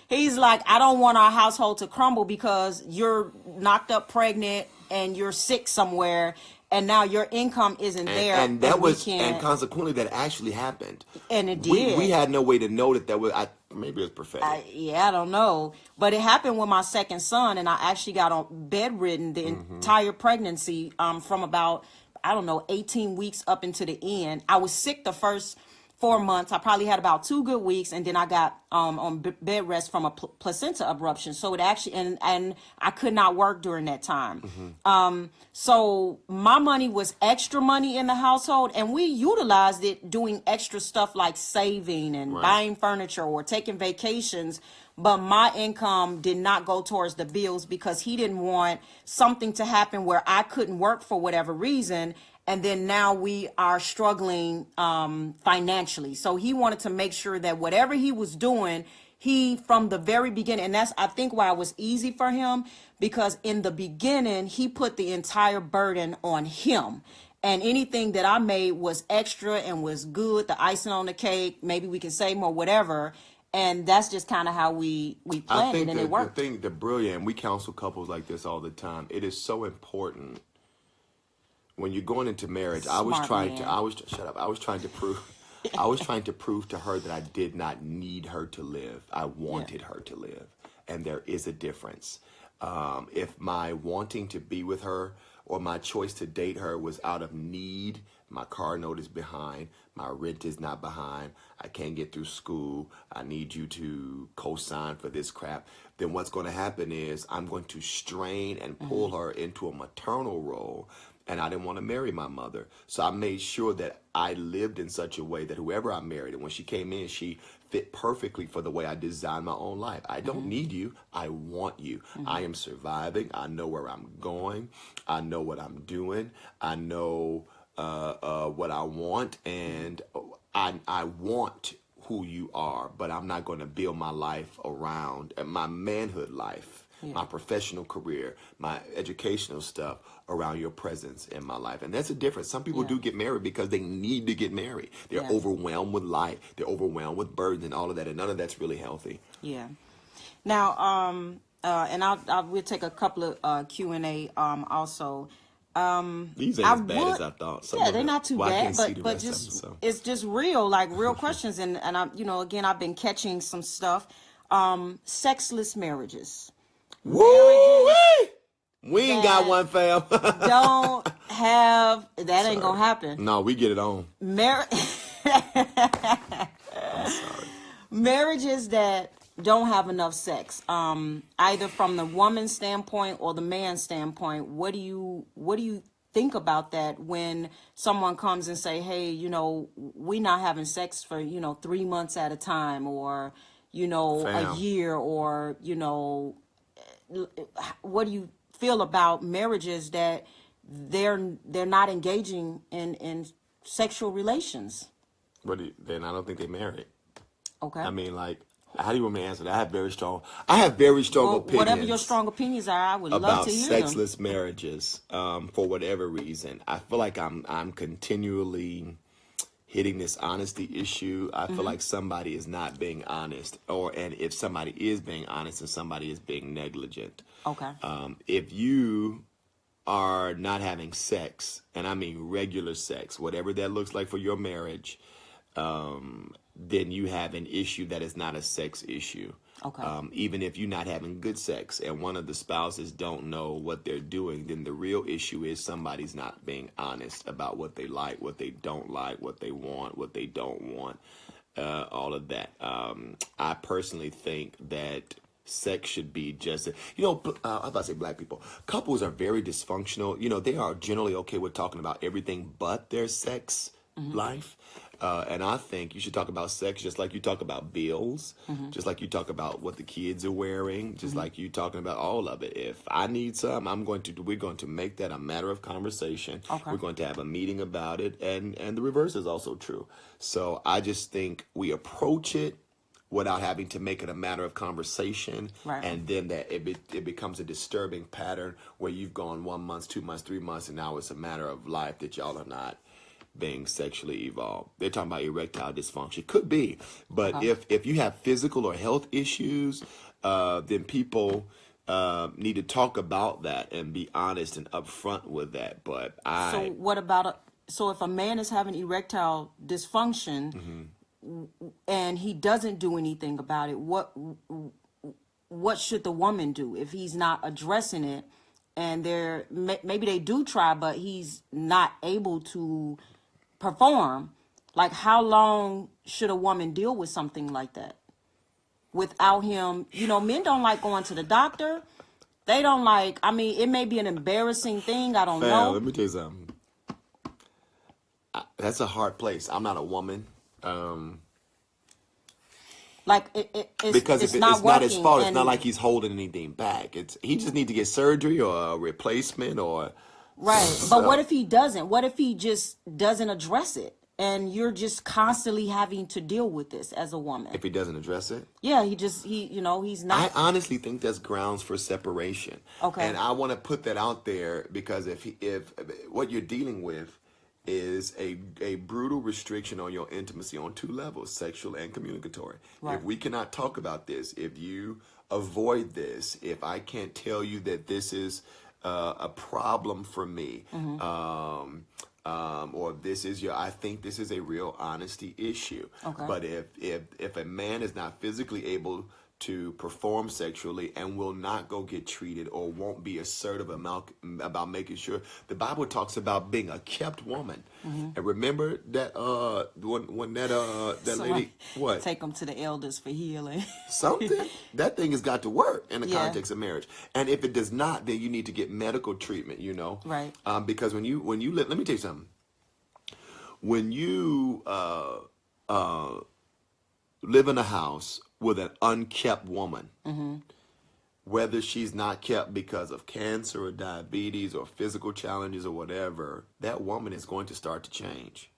He's like, I don't want our household to crumble because you're knocked up pregnant and you're sick somewhere, and now your income isn't there. And that was, and consequently, that actually happened. And it did. We had no way to know that was, maybe it was prophetic. I don't know. But it happened with my second son, and I actually got on bedridden the entire pregnancy from about, 18 weeks up into the end. I was sick the first 4 months. I probably had about 2 good weeks, and then I got on bed rest from a placenta abruption. So it actually, and I could not work during that time. So my money was extra money in the household, and we utilized it doing extra stuff like saving and buying furniture or taking vacations. but my income did not go towards the bills because he didn't want something to happen where I couldn't work for whatever reason. And then now we are struggling financially. So he wanted to make sure that whatever he was doing, he from the very beginning, and that's I think why it was easy for him, because in the beginning he put the entire burden on him. And anything that I made was extra and was good, the icing on the cake, maybe we can say more, whatever. And that's just kind of how we planned it, and it worked. I think the brilliant, we counsel couples like this all the time. It is so important when you're going into marriage. I was trying to prove to her that I did not need her to live. I wanted her to live. And there is a difference. If my wanting to be with her or my choice to date her was out of need, my car note is behind, my rent is not behind, I can't get through school, I need you to co-sign for this crap, then what's going to happen is I'm going to strain and pull her into a maternal role. And I didn't want to marry my mother. So I made sure that I lived in such a way that whoever I married, and when she came in, she fit perfectly for the way I designed my own life. I don't need you. I want you. I am surviving. I know where I'm going. I know what I'm doing. I know what I want. And I want who you are, but I'm not going to build my life around my manhood life. My professional career, my educational stuff around your presence in my life. And that's a difference. Some people do get married because they need to get married. They're overwhelmed with life. They're overwhelmed with burden and all of that. And none of that's really healthy. Yeah. Now, and we'll take a couple of Q&A also. These ain't as bad as I thought. They're not too bad, but just it's just real, like real questions. And I, again, I've been catching some stuff. Sexless marriages. Woo! We ain't got one, fam. Don't have that. Ain't gonna happen. No, we get it on. I'm sorry. Marriages that don't have enough sex, either from the woman's standpoint or the man's standpoint. What do you think about that when someone comes and say, hey, we not having sex for 3 months at a time, or a year, or what do you feel about marriages that they're not engaging in sexual relations? Then I don't think they married. Okay. I mean, like, how do you want me to answer that? I have very strong opinions. Whatever your strong opinions are, I would love to hear them. About sexless marriages, for whatever reason. I feel like I'm continually hitting this honesty issue. I feel like somebody is not being honest, and if somebody is being honest, and somebody is being negligent. Okay. If you are not having sex, and I mean regular sex, whatever that looks like for your marriage, then you have an issue that is not a sex issue. Okay. Even if you're not having good sex and one of the spouses don't know what they're doing, then the real issue is somebody's not being honest about what they like, what they don't like, what they want, what they don't want, all of that. I personally think that sex should be just, I was about to say black people. Couples are very dysfunctional. They are generally okay with talking about everything but their sex life. And I think you should talk about sex just like you talk about bills, just like you talk about what the kids are wearing, just like you talking about all of it. If I need some, we're going to make that a matter of conversation. Okay. We're going to have a meeting about it. And the reverse is also true. So I just think we approach it without having to make it a matter of conversation. Right. And then that it becomes a disturbing pattern where you've gone 1 month, 2 months, 3 months, and now it's a matter of life that y'all are not being sexually evolved. They're talking about erectile dysfunction. Could be. But if you have physical or health issues, then people need to talk about that and be honest and upfront with that. But So what about so if a man is having erectile dysfunction and he doesn't do anything about it, what should the woman do if he's not addressing it? And maybe they do try, but he's not able to perform. Like, how long should a woman deal with something like that without him? Men don't like going to the doctor. They don't like, it may be an embarrassing thing. I don't know. Let me tell you something. That's a hard place. I'm not a woman. Like Because it's if not it's not his working, fault, it's and not like he's holding anything back. He just need to get surgery or a replacement or right. But what if he doesn't? What if he just doesn't address it, and you're just constantly having to deal with this as a woman? if he doesn't address it. Yeah, he's not. I honestly think that's grounds for separation. Okay. And I want to put that out there because if what you're dealing with is a brutal restriction on your intimacy on two levels, sexual and communicatory. Right. If we cannot talk about this, if you avoid this, if I can't tell you that this is a problem for me, or this is I think this is a real honesty issue. Okay. But if a man is not physically able to perform sexually and will not go get treated or won't be assertive about making sure, the Bible talks about being a kept woman. And remember that when that lady, what, Take them to the elders for healing. something that thing has got to work in the Yeah. context of marriage. And if it does not, then you need to get medical treatment. Right. Because when you let me tell you something. When you live in a house with an unkept woman, whether she's not kept because of cancer or diabetes or physical challenges or whatever, that woman is going to start to change.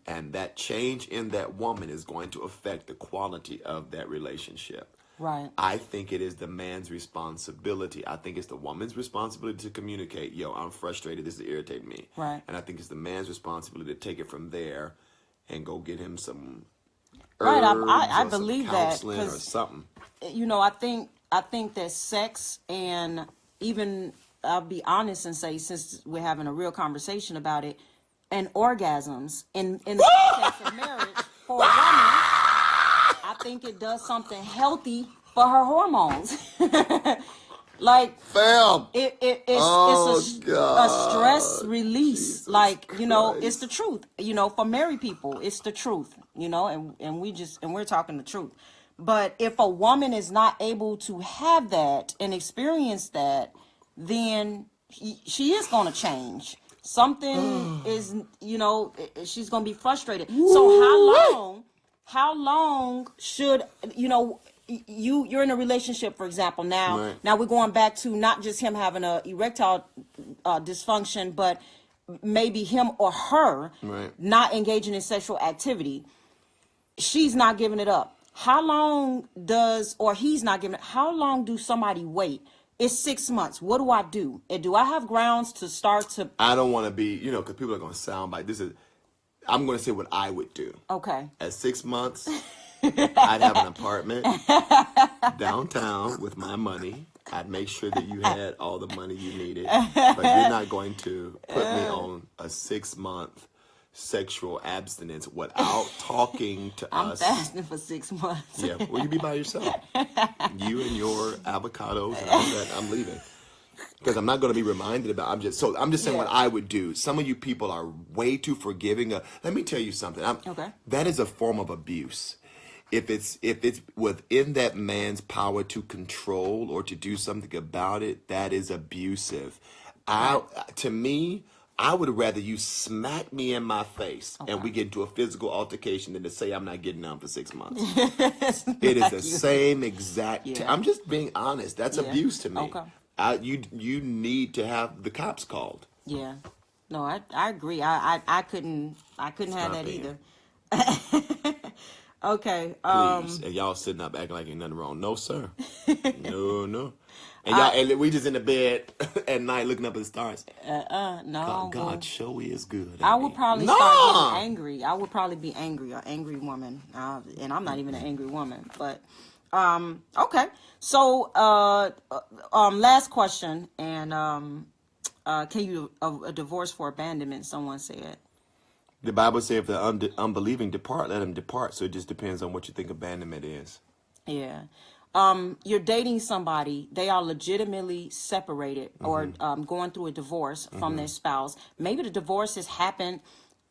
And that change in that woman is going to affect the quality of that relationship. Right. I think it is the man's responsibility. I think it's the woman's responsibility to communicate, yo, I'm frustrated, this is irritating me. Right. And I think it's the man's responsibility to take it from there and go get him some Right. herbs I or believe some that counseling or because something. I think that sex, and even I'll be honest and say, since we're having a real conversation about it, and orgasms in the context of marriage for a woman, I think it does something healthy for her hormones. Like, Fam. it's a God. stress release. Jesus like, it's Christ. the truth. For married people, it's the truth. And we're talking the truth. But if a woman is not able to have that and experience that, then she is going to change. Something is, she's going to be frustrated. So how long should, you're in a relationship, for example, now. Right. Now we're going back to not just him having a erectile dysfunction, but maybe him or her Right. not engaging in sexual activity. She's not giving it up. How long he's not giving it? How long do somebody wait? It's 6 months. What do I do? And do I have grounds to start to? I don't want to be, because people are going to sound like I'm going to say what I would do. Okay. At 6 months, I'd have an apartment downtown with my money. I'd make sure that you had all the money you needed. But you're not going to put me on a 6-month sexual abstinence without talking to I'm us. fasting for 6 months. Yeah, well, you be by yourself. You and your avocados and all that. I'm leaving because I'm not going to be reminded about. I'm just saying what I would do. Some of you people are way too forgiving. Let me tell you something. Okay. That is a form of abuse. If it's within that man's power to control or to do something about it, that is abusive. To me, I would rather you smack me in my face and we get into a physical altercation than to say I'm not getting down for 6 months. It is the same exact. I'm just being honest. That's abuse to me. Okay. You need to have the cops called. Yeah. No, I agree. I couldn't have that being. either. Okay. Please. And y'all sitting up acting like ain't nothing wrong. No, sir. No. And and we just in the bed at night looking up at the stars. No. God show is good. I would probably start getting angry. I would probably be angry, an angry woman. And I'm not even an angry woman. But, okay. So, last question. And can you, a divorce for abandonment, someone said. The Bible says if the unbelieving depart, let them depart. So it just depends on what you think abandonment is. Yeah. You're dating somebody, they are legitimately separated or going through a divorce from their spouse. Maybe the divorce has happened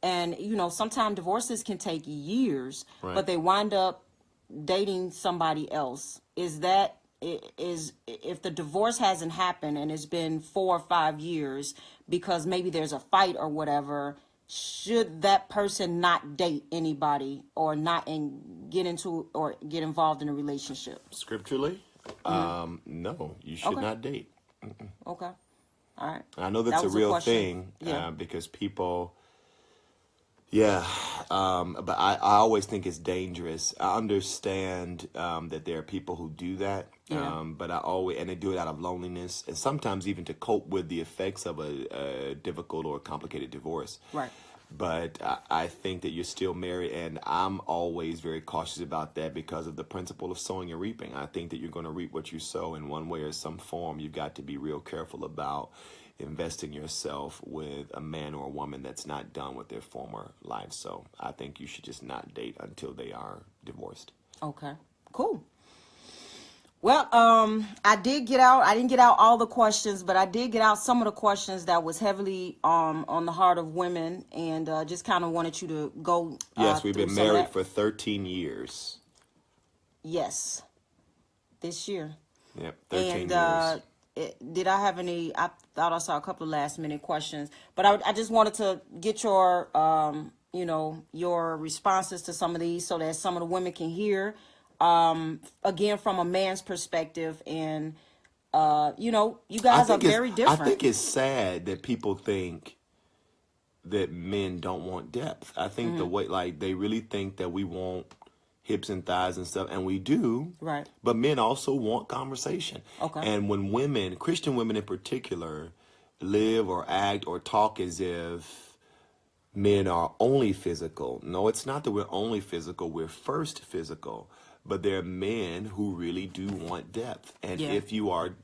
and, sometimes divorces can take years, but they wind up dating somebody else. If the divorce hasn't happened and it's been 4 or 5 years because maybe there's a fight or whatever, should that person not date anybody or not get involved in a relationship? Scripturally, no, you should not date. Okay. All right. I know that's a real thing because people, but I always think it's dangerous. I understand that there are people who do that, but and they do it out of loneliness and sometimes even to cope with the effects of a difficult or complicated divorce. Right. But I think that you're still married, and I'm always very cautious about that because of the principle of sowing and reaping. I think that you're going to reap what you sow in one way or some form. You've got to be real careful about investing yourself with a man or a woman that's not done with their former life. So I think you should just not date until they are divorced. Okay, cool. Well, I didn't get out all the questions, but I did get out some of the questions that was heavily on the heart of women, and just kind of wanted you to go. Yes, we've been married for 13 years. Yes, this year. Yep, 13 years. Did I have any? I thought I saw a couple of last minute questions, but I just wanted to get your, your responses to some of these so that some of the women can hear. Again, from a man's perspective, and you guys are very different. I think it's sad that people think that men don't want depth. I think the way, like, they really think that we want hips and thighs and stuff, and we do. Right. But men also want conversation. Okay. And when women, Christian women in particular, live or act or talk as if men are only physical. No, it's not that we're only physical. We're first physical. But there are men who really do want depth. And if you are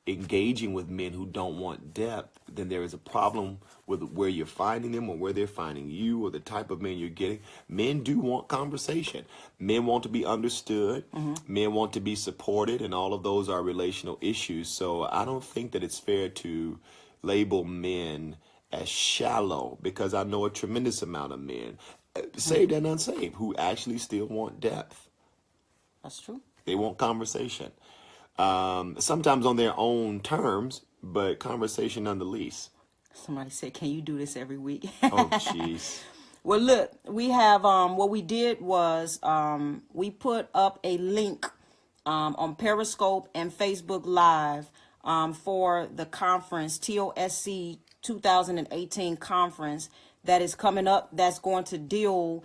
engaging with men who don't want depth, then there is a problem with where you're finding them or where they're finding you or the type of men you're getting. Men do want conversation. Men want to be understood. Men want to be supported, and all of those are relational issues. So I don't think that it's fair to label men as shallow, because I know a tremendous amount of men, saved and unsaved, who actually still want depth. That's true. They want conversation. Sometimes on their own terms, but conversation nonetheless. Somebody said, can you do this every week? Oh, jeez. Well, look, we have, what we did was we put up a link on Periscope and Facebook Live for the conference, TOSC 2018 conference that is coming up, that's going to deal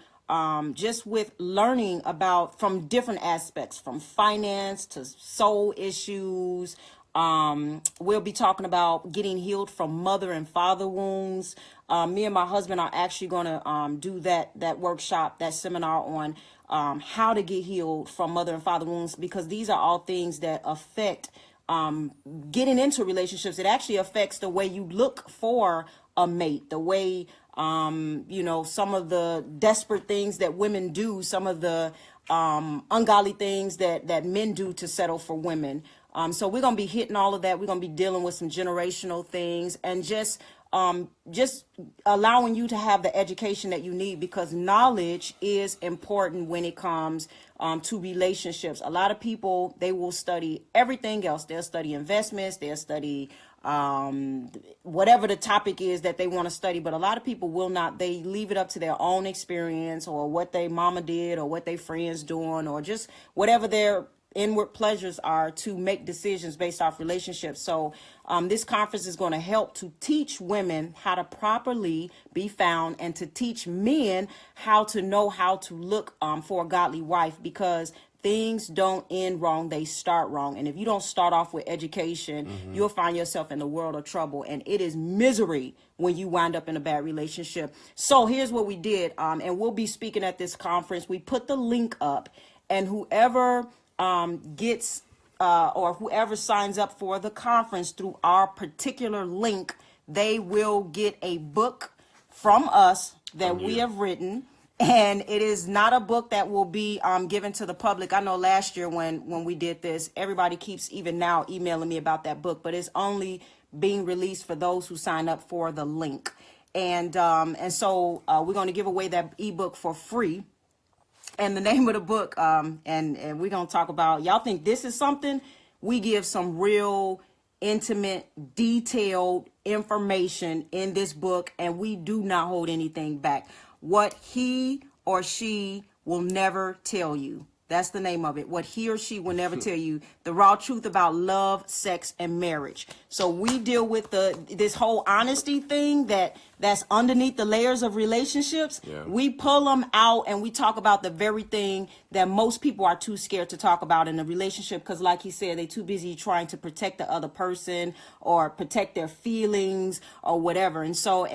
just with learning about from different aspects, from finance to soul issues. We'll be talking about getting healed from mother and father wounds. Me and my husband are actually going to do that workshop, that seminar on how to get healed from mother and father wounds, because these are all things that affect getting into relationships. It actually affects the way you look for a mate, the way some of the desperate things that women do, some of the ungodly things that men do to settle for women. So we're going to be hitting all of that. We're going to be dealing with some generational things and just allowing you to have the education that you need, because knowledge is important when it comes to relationships. A lot of people, they will study everything else. They'll study investments. They'll study whatever the topic is that they want to study. But a lot of people will not. They leave it up to their own experience or what their mama did or what their friends doing or just whatever their inward pleasures are to make decisions based off relationships. So this conference is going to help to teach women how to properly be found and to teach men how to know how to look for a godly wife, because things don't end wrong, they start wrong. And if you don't start off with education, you'll find yourself in a world of trouble. And it is misery when you wind up in a bad relationship. So here's what we did. And we'll be speaking at this conference. We put the link up, and whoever gets or whoever signs up for the conference through our particular link, they will get a book from us that we have written. And it is not a book that will be given to the public. I know last year when we did this, everybody keeps even now emailing me about that book, but it's only being released for those who sign up for the link. And so we're going to give away that ebook for free. And the name of the book, and we're going to talk about, y'all think this is something? We give some real intimate, detailed information in this book, and we do not hold anything back. What he or she will never tell you. That's the name of it. What he or she will never tell you. The raw truth about love, sex, and marriage. So we deal with this whole honesty thing that's underneath the layers of relationships. Yeah. We pull them out and we talk about the very thing that most people are too scared to talk about in a relationship, because like he said, they're too busy trying to protect the other person or protect their feelings or whatever. And so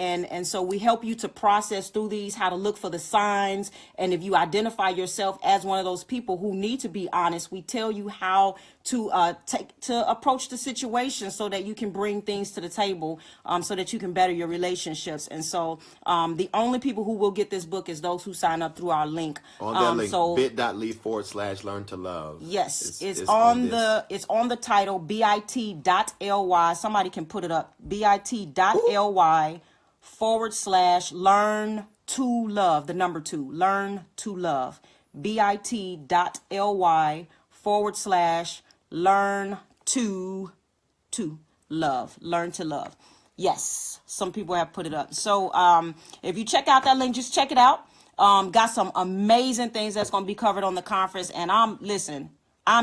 we help you to process through these, how to look for the signs. And if you identify yourself as one of those people who need to be honest, we tell you how to approach the situation so that you can bring things to the table, so that you can better your relationships. And so the only people who will get this book is those who sign up through our link. On that link, so bit.ly/learn to love. Yes, it's on the title, bit.ly. Somebody can put it up. bit.ly/learn to love. The number 2, learn to love. bit.ly/learn to love. Learn to love. Yes, some people have put it up. So if you check out that link, just check it out. Got some amazing things that's going to be covered on the conference. And I'm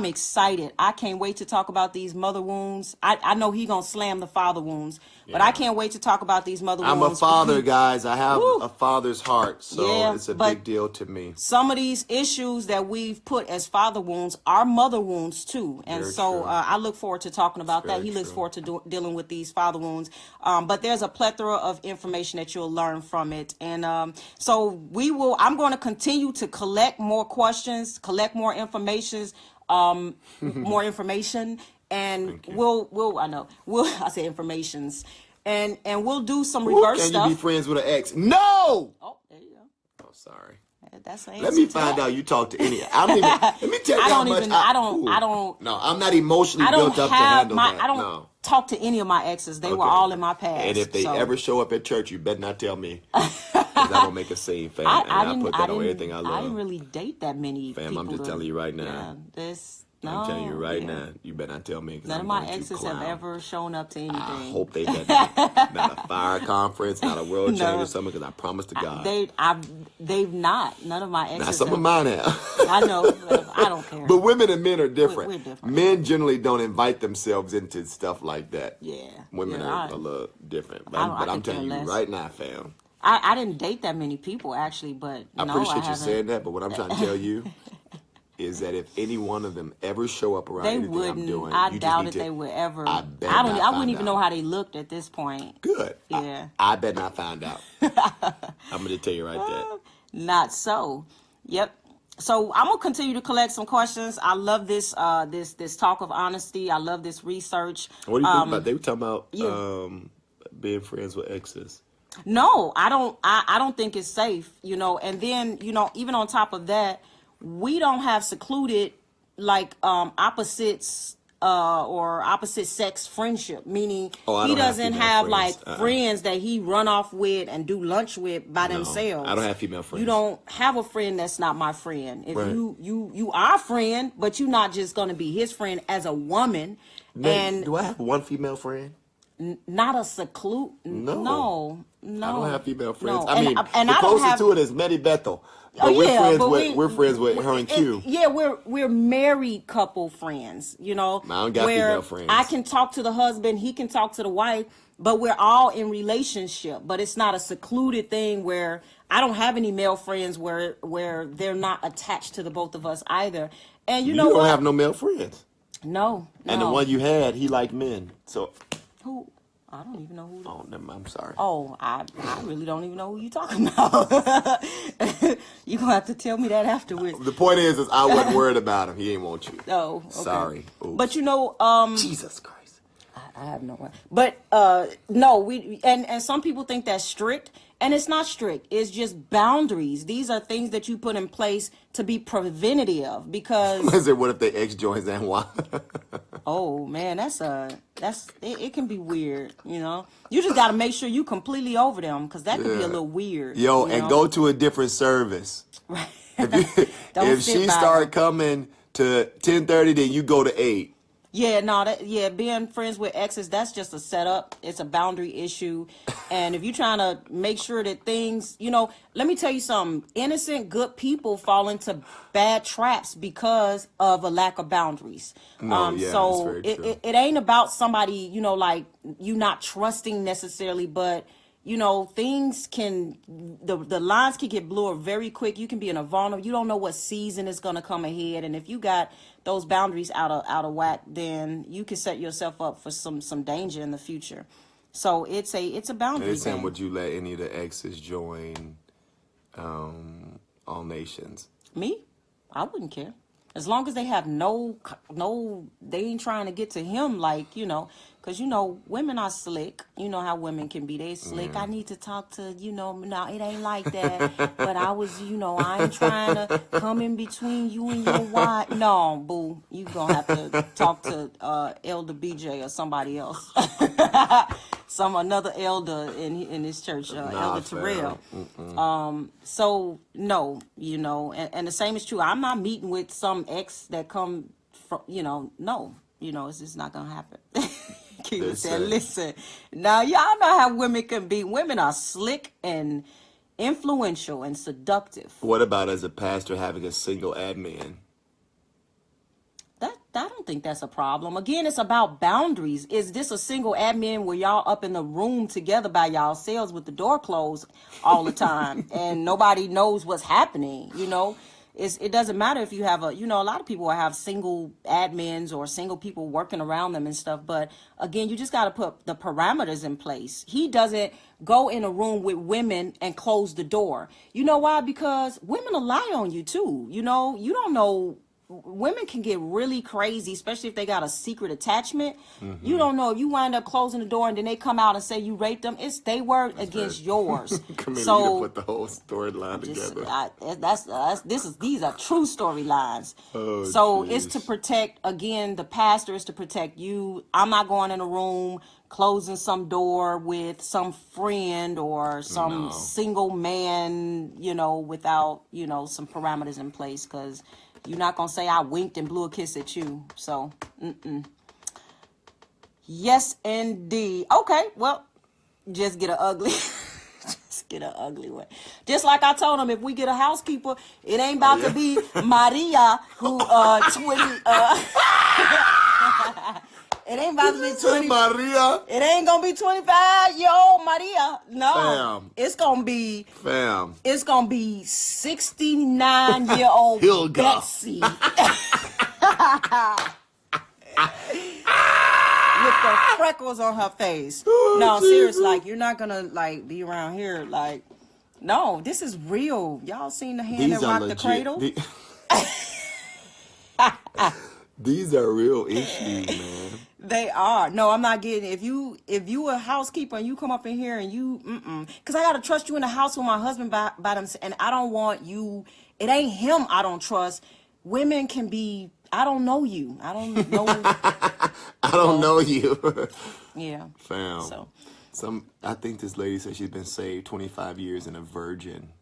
excited. I can't wait to talk about these mother wounds. I know he's going to slam the father wounds, but I can't wait to talk about these mother wounds. I'm a father, guys. I have a father's heart, so it's a big deal to me. Some of these issues that we've put as father wounds are mother wounds too. And I look forward to talking about that. He looks forward to dealing with these father wounds. But there's a plethora of information that you'll learn from it. And I'm going to continue to collect more questions, collect more information, and I say informations, and we'll do some reverse stuff. Can you be friends with an ex? No. Oh, there you go. Oh, sorry. That's an Let me find out you talk to any. Let me tell you how much. I don't. No, I'm not emotionally built up to handle that. I don't talk to any of my exes. They were all in my past. And if they ever show up at church, you better not tell me. Because I don't make a scene, fam. I put that on everything I love. I didn't really date that many fam, people. I'm just telling you right now. I'm telling you right now, you better not tell me. None of my exes have ever shown up to anything. I hope they did not a fire conference, not a world change or something, because I promise to God. They've not. None of my exes. Now, some of mine have. I know. I don't care. But women and men are different. We're different. Men generally don't invite themselves into stuff like that. Yeah. Women are a little different. But I'm telling you right now, fam. I didn't date that many people, actually, but I appreciate you saying that, but what I'm trying to tell you is that if any one of them ever show up around anything I'm doing, I doubted they would ever. I wouldn't even know how they looked at this point. Good. Yeah. I bet not find out. I'm going to tell you right there. Not so. Yep. So I'm gonna continue to collect some questions. I love this this talk of honesty. I love this research. What do you think about? They were talking about being friends with exes. No, I don't think it's safe. And then even on top of that, we don't have secluded like opposites or opposite sex friendship, meaning he doesn't have like friends that he run off with and do lunch with by themselves. I don't have female friends. You don't have a friend that's not my friend. If you are a friend, but you're not just going to be his friend as a woman. And do I have one female friend? Not a seclude. No. I don't have female friends. No. I mean, the closest to it is Medi Bethel. But we're friends with her and Q. We're married couple friends, I don't got female friends. I can talk to the husband, he can talk to the wife, but we're all in relationship. But it's not a secluded thing where I don't have any male friends where they're not attached to the both of us either. And you know don't have no male friends. No. And the one you had, he liked men. So who? I don't even know who. Oh, never mind. I'm sorry. Oh, I really don't even know who you're talking about. You're going to have to tell me that afterwards. The point is I wasn't worried about him. He ain't want you. Oh, okay. Sorry. Oops. But Jesus Christ. I have no idea. But no, we and some people think that's strict, and it's not strict. It's just boundaries. These are things that you put in place to be preventative because what if they ex joins and why? Oh man, it can be weird, You just got to make sure you completely over them because that could be a little weird. And go to a different service. Right. If she start coming to 10:30, then you go to 8. Yeah, no, being friends with exes, that's just a setup. It's a boundary issue. And if you're trying to make sure that things, let me tell you something. Innocent, good people fall into bad traps because of a lack of boundaries. No, yeah, that's So very true. it ain't about somebody, like you not trusting necessarily, but things the lines can get blurred very quick. You can be in a vulnerable, you don't know what season is going to come ahead. And if you got those boundaries out of whack, then you can set yourself up for some danger in the future. So it's a boundary They're saying, thing. would you let any of the exes join All Nations? Me? I wouldn't care. As long as they have no, they ain't trying to get to him, because women are slick. You know how women can be. They slick. I need to talk to, no, it ain't like that. But I was, I ain't trying to come in between you and your wife. No, boo, you gonna have to talk to Elder BJ or somebody else. Another elder in his church, Elder Terrell. So no, and the same is true. I'm not meeting with some ex that come from, no, it's just not gonna happen. Keith said, listen, now y'all know how women can be. Women are slick and influential and seductive. What about as a pastor having a single admin? I don't think that's a problem. Again, it's about boundaries. Is this a single admin where y'all up in the room together by y'allselves with the door closed all the time and nobody knows what's happening? It doesn't matter if you have a lot of people will have single admins or single people working around them and stuff. But again, you just got to put the parameters in place. He doesn't go in a room with women and close the door. You know why? Because women will lie on you too. You don't know. Women can get really crazy, especially if they got a secret attachment. Mm-hmm. You don't know if you wind up closing the door and then they come out and say you raped them. It's they word against yours. Kamilah, so you put the whole storyline together. These are true storylines. Oh, so geez. it's to protect, again, the pastor is to protect you. I'm not going in a room closing some door with some friend or some single man, without, some parameters in place, because you're not going to say I winked and blew a kiss at you. So, yes, indeed. Okay, well, just get an ugly, one. Just like I told him, if we get a housekeeper, it ain't about to be Maria who, 20, it ain't about to be 20. Maria. It ain't gonna be 25-year-old Maria. No. Fam. It's gonna be. Fam. It's gonna be 69-year-old Hilga. Betsy. With the freckles on her face. Oh, no, Jesus. seriously, you're not gonna be around here no, this is real. Y'all seen the hand that rocked the cradle? These are real issues, man. They are. No, I'm not getting. If you a housekeeper and you come up in here and you, because I gotta trust you in the house with my husband by them, and I don't want you. It ain't him I don't trust. Women can be. I don't know you. I don't know. I don't know you. Yeah. Fam. So. I think this lady said she's been saved 25 years and a virgin.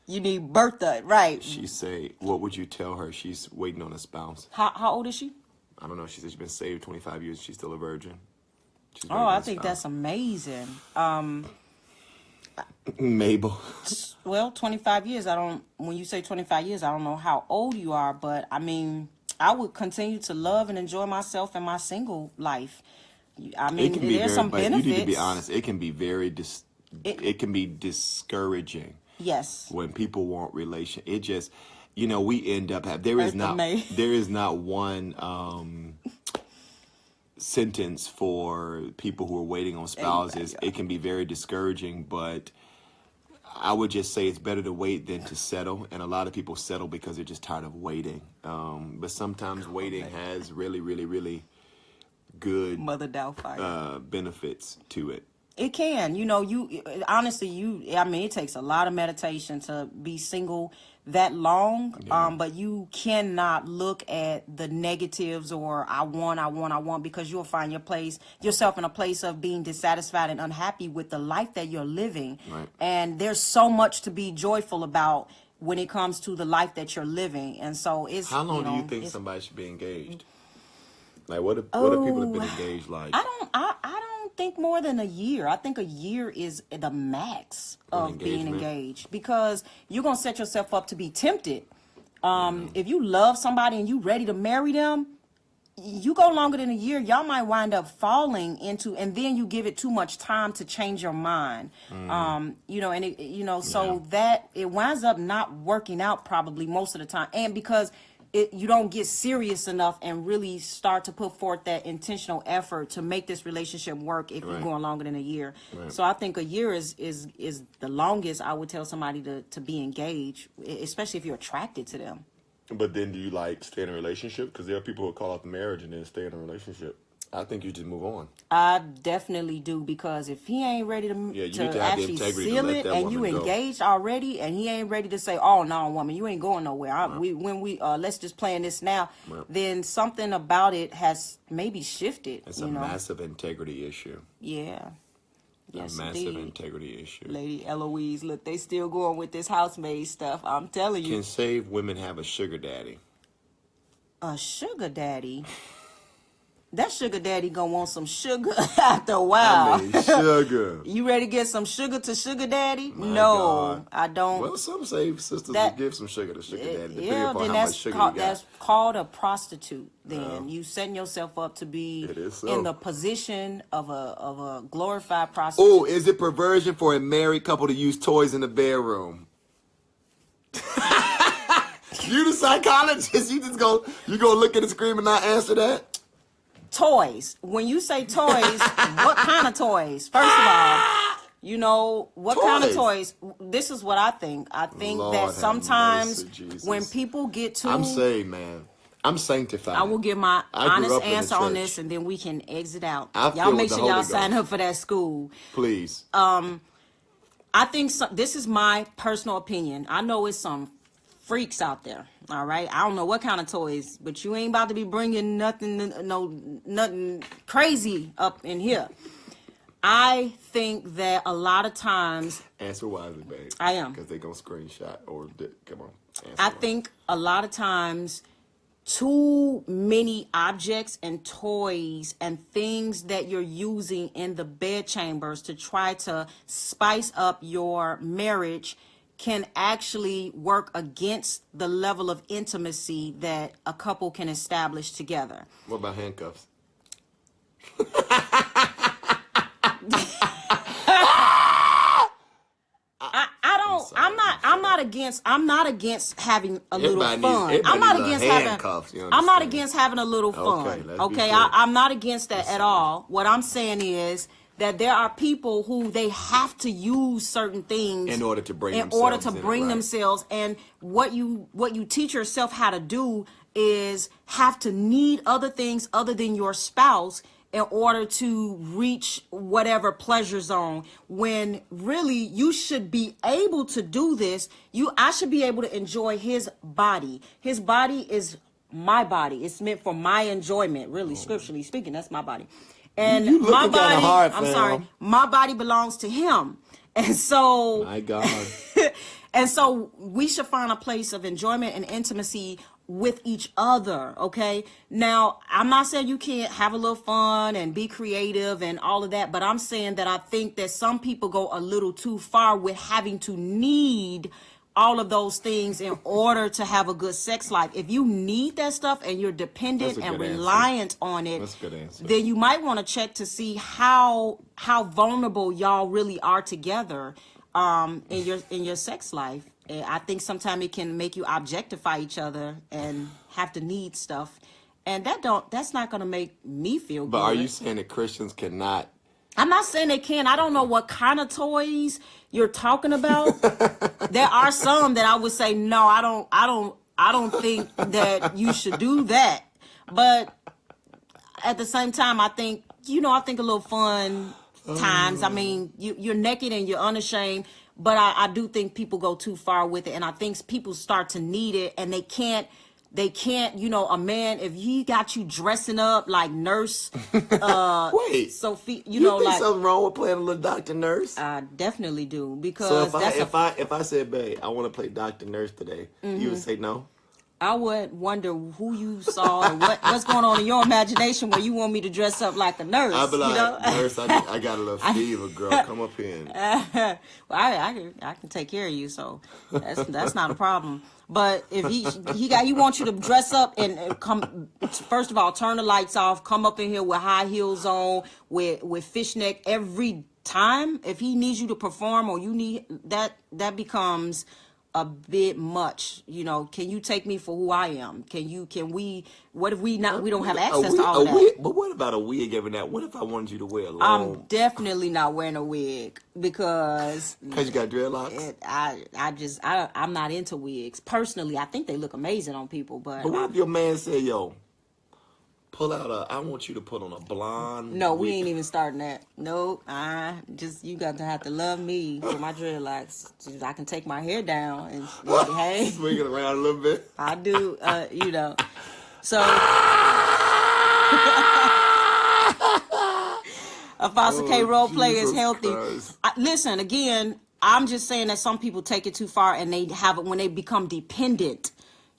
You need birthday, right? She say, what would you tell her? She's waiting on a spouse. How old is she? I don't know. She said she's been saved 25 years. She's still a virgin. I think that's amazing. Mabel. Well, 25 years. When you say 25 years, I don't know how old you are, but I mean, I would continue to love and enjoy myself in my single life. I mean, there's some benefits. You need to be honest. It can be it can be discouraging. Yes. When people want relation, it just, we end up there is not one sentence for people who are waiting on spouses. It can be very discouraging, but I would just say it's better to wait than to settle. And a lot of people settle because they're just tired of waiting. But sometimes waiting has really, really, really good Mother Doubtfire benefits to it. It can, it takes a lot of meditation to be single that long. Yeah. But you cannot look at the negatives or I want, because you'll find yourself in a place of being dissatisfied and unhappy with the life that you're living. Right. And there's so much to be joyful about when it comes to the life that you're living. And so how long do you think somebody should be engaged? Like, what if people have been engaged like? I don't think more than a year. I think a year is the max of being engaged, because you're gonna set yourself up to be tempted. If you love somebody and you ready to marry them, you go longer than a year, y'all might wind up falling into, and then you give it too much time to change your mind. So that it winds up not working out probably most of the time. And because you don't get serious enough and really start to put forth that intentional effort to make this relationship work if you're going longer than a year. Right. So I think a year is the longest I would tell somebody to be engaged, especially if you're attracted to them. But then do you stay in a relationship? Because there are people who call off marriage and then stay in a relationship. I think you just move on. I definitely do, because if he ain't ready to actually seal it, and you engaged already, and he ain't ready to say, "Oh no, woman, you ain't going nowhere. Let's just plan this now," then something about it has maybe shifted. It's a massive integrity issue. Yeah. Yes, a massive integrity issue. Lady Eloise, look, they still going with this housemaid stuff. I'm telling you. Can saved women have a sugar daddy? A sugar daddy? That sugar daddy gonna want some sugar after a while. I mean, sugar. You ready to get some sugar to sugar daddy? My no, God. I don't. Well, some say sisters will give some sugar to sugar daddy, depending upon how much sugar you got. That's called a prostitute. Then you setting yourself up to be in the position of a glorified prostitute. Oh, is it perversion for a married couple to use toys in the bedroom? You the psychologist. You go look at the screen and not answer that? Toys. When you say toys, what kind of toys? First of all, what kind of toys? This is what I think. I think Lord that sometimes when people get too... I'm saved, man. I'm sanctified. I will give my honest answer on this, and then we can exit out. Y'all make sure y'all sign up for that school. Please. I think this is my personal opinion. I know it's some freaks out there, all right? I don't know what kind of toys, but you ain't about to be bringing nothing crazy up in here. I think that a lot of times... Answer wisely, babe. I am. Because they're going to screenshot or... Come on. I think a lot of times too many objects and toys and things that you're using in the bed chambers to try to spice up your marriage can actually work against the level of intimacy that a couple can establish together. What about handcuffs? I'm not against having a little fun. I'm not against having a little fun. Okay, I'm not against that at all. What I'm saying is that there are people who they have to use certain things in order to bring themselves. And what you teach yourself how to do is have to need other things other than your spouse in order to reach whatever pleasure zone, when really you should be able to do this. I should be able to enjoy his body. His body is my body. It's meant for my enjoyment, really, scripturally speaking. That's my body. And my body, my body belongs to him. And so, my God. And so we should find a place of enjoyment and intimacy with each other, okay? Now, I'm not saying you can't have a little fun and be creative and all of that, but I'm saying that I think that some people go a little too far with having to need all of those things in order to have a good sex life. If you need that stuff and you're dependent and reliant on it, then you might want to check to see how vulnerable y'all really are together in your sex life. And I think sometimes it can make you objectify each other and have to need stuff, and that's not going to make me feel good. But are you saying that Christians cannot? I'm not saying they can. I don't know what kind of toys you're talking about. There are some that I would say no. I don't think that you should do that. But at the same time, I think a little fun times. I mean, you're naked and you're unashamed. But I do think people go too far with it, and I think people start to need it, and they can't, a man, if he got you dressing up like Nurse, wait, Sophie, you think something wrong with playing a little Dr. Nurse? I definitely do, because if I said, babe, I want to play Dr. Nurse today, you would say no? I would wonder who you saw and what's going on in your imagination where you want me to dress up like a nurse. I'd be like, you know? nurse, I got a little fever, girl. Come up here. Well, I can take care of you, so that's not a problem. But if he wants you to dress up and come, first of all, turn the lights off, come up in here with high heels on, with fishnet every time. If he needs you to perform or you need that becomes a bit much. Can you take me for who I am? What if we don't have access to all that? But what about a wig every now? What if I wanted you to wear a long? I'm definitely not wearing a wig because you got dreadlocks? I'm not into wigs. Personally, I think they look amazing on people, but what if your man said, yo, pull out I want you to put on a blonde No, wig. we ain't even starting that. Nope. You got to have to love me for my dreadlocks. I can take my hair down and hey. Swing it around a little bit. I do, So Apostle K role play is healthy. Listen, again, I'm just saying that some people take it too far and they have it when they become dependent.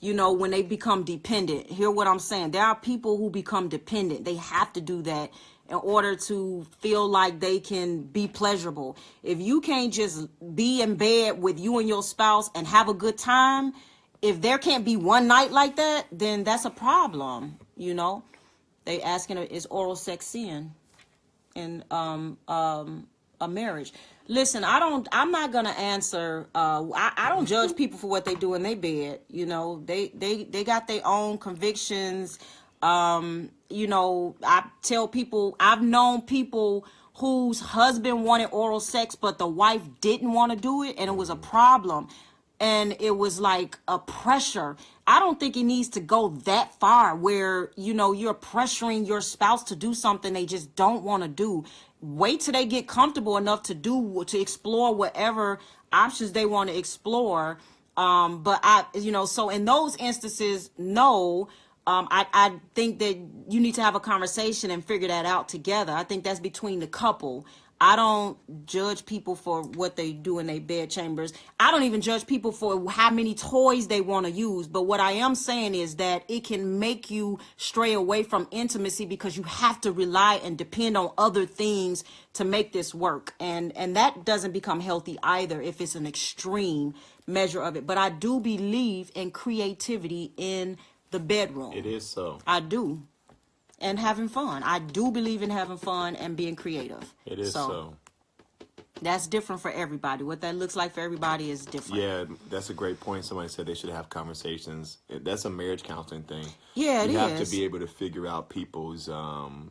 When they become dependent. Hear what I'm saying? There are people who become dependent. They have to do that in order to feel like they can be pleasurable. If you can't just be in bed with you and your spouse and have a good time, if there can't be one night like that, then that's a problem. They asking, is oral sex sin in a marriage? Listen, I'm not going to answer. I don't judge people for what they do in their bed. They got their own convictions. I tell people, I've known people whose husband wanted oral sex, but the wife didn't want to do it. And it was a problem. And it was like a pressure. I don't think it needs to go that far where, you're pressuring your spouse to do something they just don't want to do. Wait till they get comfortable enough to explore whatever options they want to explore. So in those instances, no, I think that you need to have a conversation and figure that out together. I think that's between the couple. I don't judge people for what they do in their bed chambers. I don't even judge people for how many toys they want to use. But what I am saying is that it can make you stray away from intimacy because you have to rely and depend on other things to make this work. And that doesn't become healthy either if it's an extreme measure of it. But I do believe in creativity in the bedroom. It is so. I do. And having fun. I do believe in having fun and being creative. It is so. That's different for everybody. What that looks like for everybody is different. Yeah, that's a great point. Somebody said they should have conversations. That's a marriage counseling thing. Yeah, you have to be able to figure out people's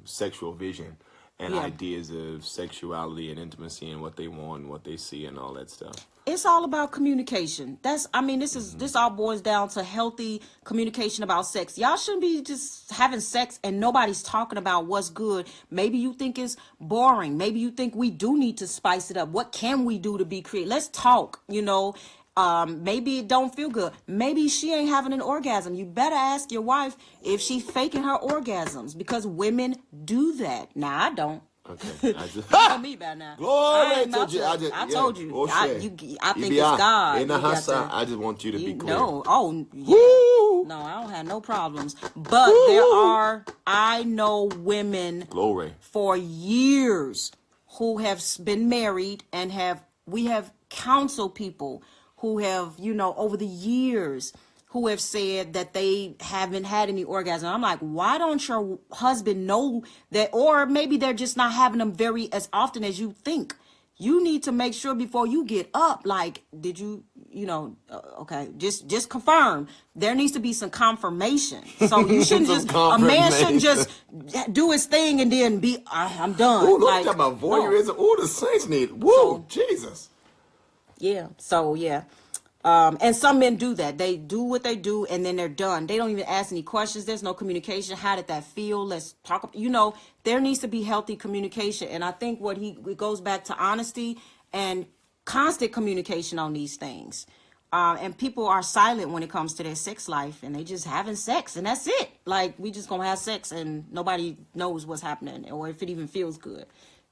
sexual vision and ideas of sexuality and intimacy and what they want, and what they see, and all that stuff. It's all about communication. This all boils down to healthy communication about sex. Y'all shouldn't be just having sex and nobody's talking about what's good. Maybe you think it's boring. Maybe you think we do need to spice it up. What can we do to be creative? Let's talk, maybe it don't feel good. Maybe she ain't having an orgasm. You better ask your wife if she's faking her orgasms because women do that. Now, I don't. Okay, you know me by now. Glory to you. I told you. I think it's God. In the house, I just want you to be clear. No, no, I don't have no problems. But I know women for years who have been married and we have counseled people who have, over the years, who have said that they haven't had any orgasm. I'm like, why don't your husband know that? Or maybe they're just not having them as often as you think. You need to make sure before you get up, like, did you, okay, just confirm. There needs to be some confirmation. So you shouldn't a man shouldn't just do his thing and then be, I'm done. Ooh, look at my voyeurism. Ooh, the saints need, Jesus. Yeah, so yeah. And some men do that. They do what they do and then they're done. They don't even ask any questions. There's no communication. How did that feel? Let's talk. There needs to be healthy communication. And I think it goes back to honesty and constant communication on these things. And people are silent when it comes to their sex life and they just having sex and that's it. Like we just gonna have sex and nobody knows what's happening or if it even feels good.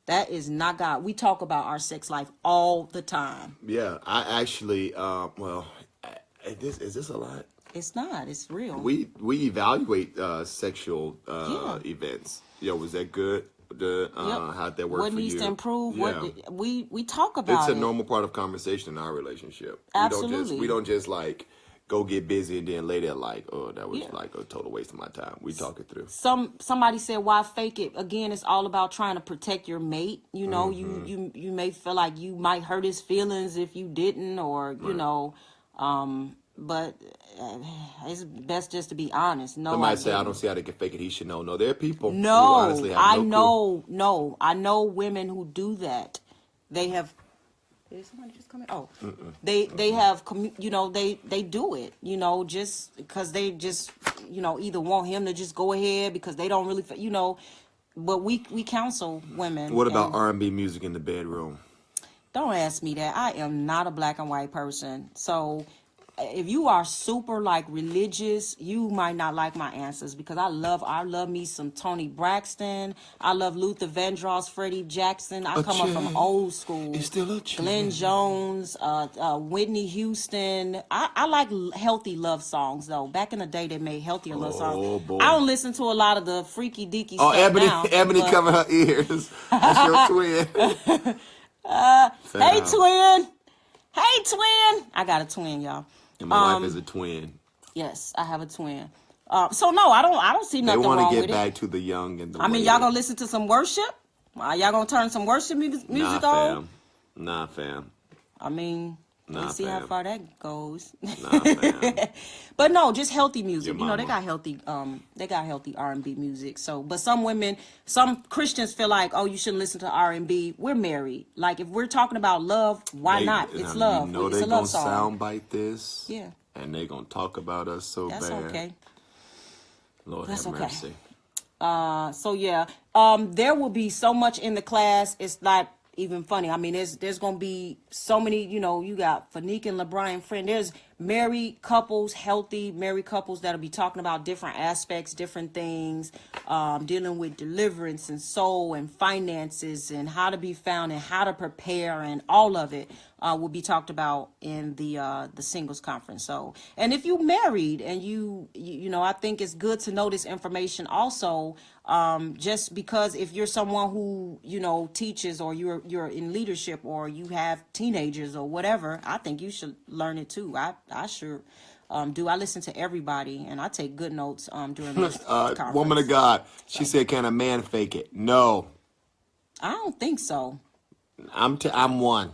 That is not God. We talk about our sex life all the time. Yeah, I actually, is this a lot? It's not. It's real. We evaluate sexual events. Was that good? How'd that work what for you? What needs to improve? Yeah. What we talk about? It's a normal part of conversation in our relationship. Absolutely. We don't just like go get busy and then later like, oh, that was like a total waste of my time. We talk it through. Somebody said, why fake it? Again, it's all about trying to protect your mate. You know, you may feel like you might hurt his feelings if you didn't, or you know, but it's best just to be honest. No, somebody say, I don't see how they can fake it. He should know. No, there are people who No, honestly have I no know. clue. No, I know women who do that. They have. Did somebody just come in? Oh, they have. You know, they do it. You know, just because they just either want him to just go ahead because they don't really. But we counsel women. What about R&B music in the bedroom? Don't ask me that. I am not a black and white person. So if you are super like religious, you might not like my answers, because I love me some Tony Braxton. I love Luther Vandross, Freddie Jackson. I come up from old school. It's still a Glenn Jones, Whitney Houston. I like healthy love songs though. Back in the day, they made healthier love songs. Boy. I don't listen to a lot of the freaky deaky stuff now. Ebony but... cover her ears. That's your twin. Hey twin. Hey twin. I got a twin, y'all. And my wife is a twin. Yes, I have a twin. So no, I don't see nothing wrong with it. They want to get back to the young and the. I mean, y'all gonna listen to some worship? Y'all gonna turn some worship music on? Nah, fam. I mean, let's see how far that goes. Nah, fam. But no, just healthy music. Your They got healthy R&B music. So, but some Christians feel like, oh, you shouldn't listen to R&B. We're married. Like, if we're talking about love, why not? It's love. You know, it's they a love gonna song. soundbite this. Yeah. And they gonna talk about us so That's bad. okay. Lord That's have okay. mercy. So yeah, there will be so much in the class. It's not even funny. I mean, there's gonna be so many. You got Fanique and LeBron friend. There's married couples, healthy married couples that'll be talking about different aspects, different things, dealing with deliverance and soul and finances and how to be found and how to prepare, and all of it will be talked about in the singles conference. So, and if you married and you I think it's good to know this information also. Just because if you're someone who teaches, or you're in leadership, or you have teenagers or whatever, I think you should learn it too. I sure do. I listen to everybody and I take good notes during this conference. Woman of God, she said, "Can a man fake it?" No, I don't think so. I'm one.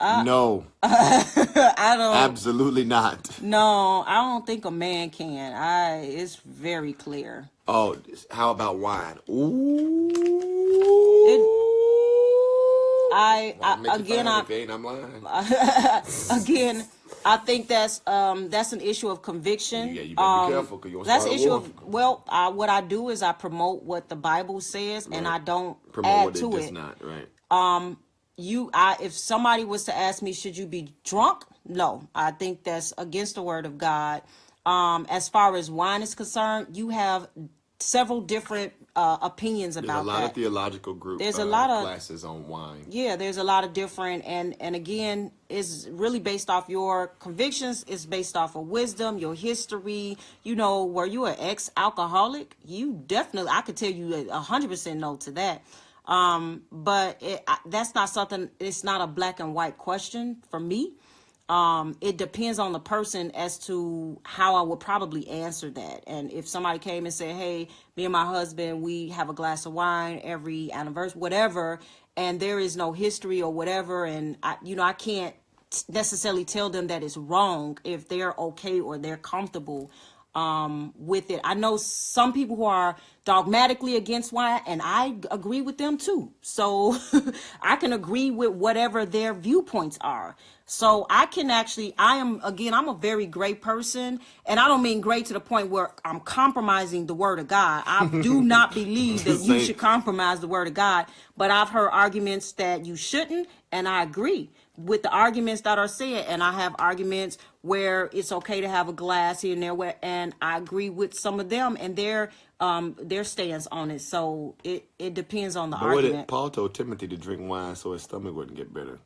No, I don't. Absolutely not. No, I don't think a man can. It's very clear. Oh, how about wine? Ooh. I'm lying. Again, I think that's an issue of conviction. Yeah, you better be careful, because you want to start a war. What I do is I promote what the Bible says, right, and I don't promote add what to it. Does not, right. If somebody was to ask me, should you be drunk? No, I think that's against the word of God. As far as wine is concerned, you have several different opinions about that. There's a lot of theological groups. There's a lot of classes on wine. Yeah, there's a lot of different, and again, it's really based off your convictions. It's based off of wisdom, your history. Were you an ex-alcoholic? You definitely, I could tell you 100% no to that. But that's not something. It's not a black and white question for me. It depends on the person as to how I would probably answer that. And if somebody came and said, hey, me and my husband, we have a glass of wine every anniversary, whatever, and there is no history or whatever, and I can't necessarily tell them that it's wrong if they're okay or they're comfortable with it. I know some people who are dogmatically against wine, and I agree with them too. So I can agree with whatever their viewpoints are. So I'm a very great person, and I don't mean great to the point where I'm compromising the word of God. I do not believe that you should compromise the word of God, but I've heard arguments that you shouldn't, and I agree with the arguments that are said, and I have arguments where it's okay to have a glass here and there, and I agree with some of them and their stance on it. So it depends on the argument. Paul told Timothy to drink wine so his stomach wouldn't get bitter.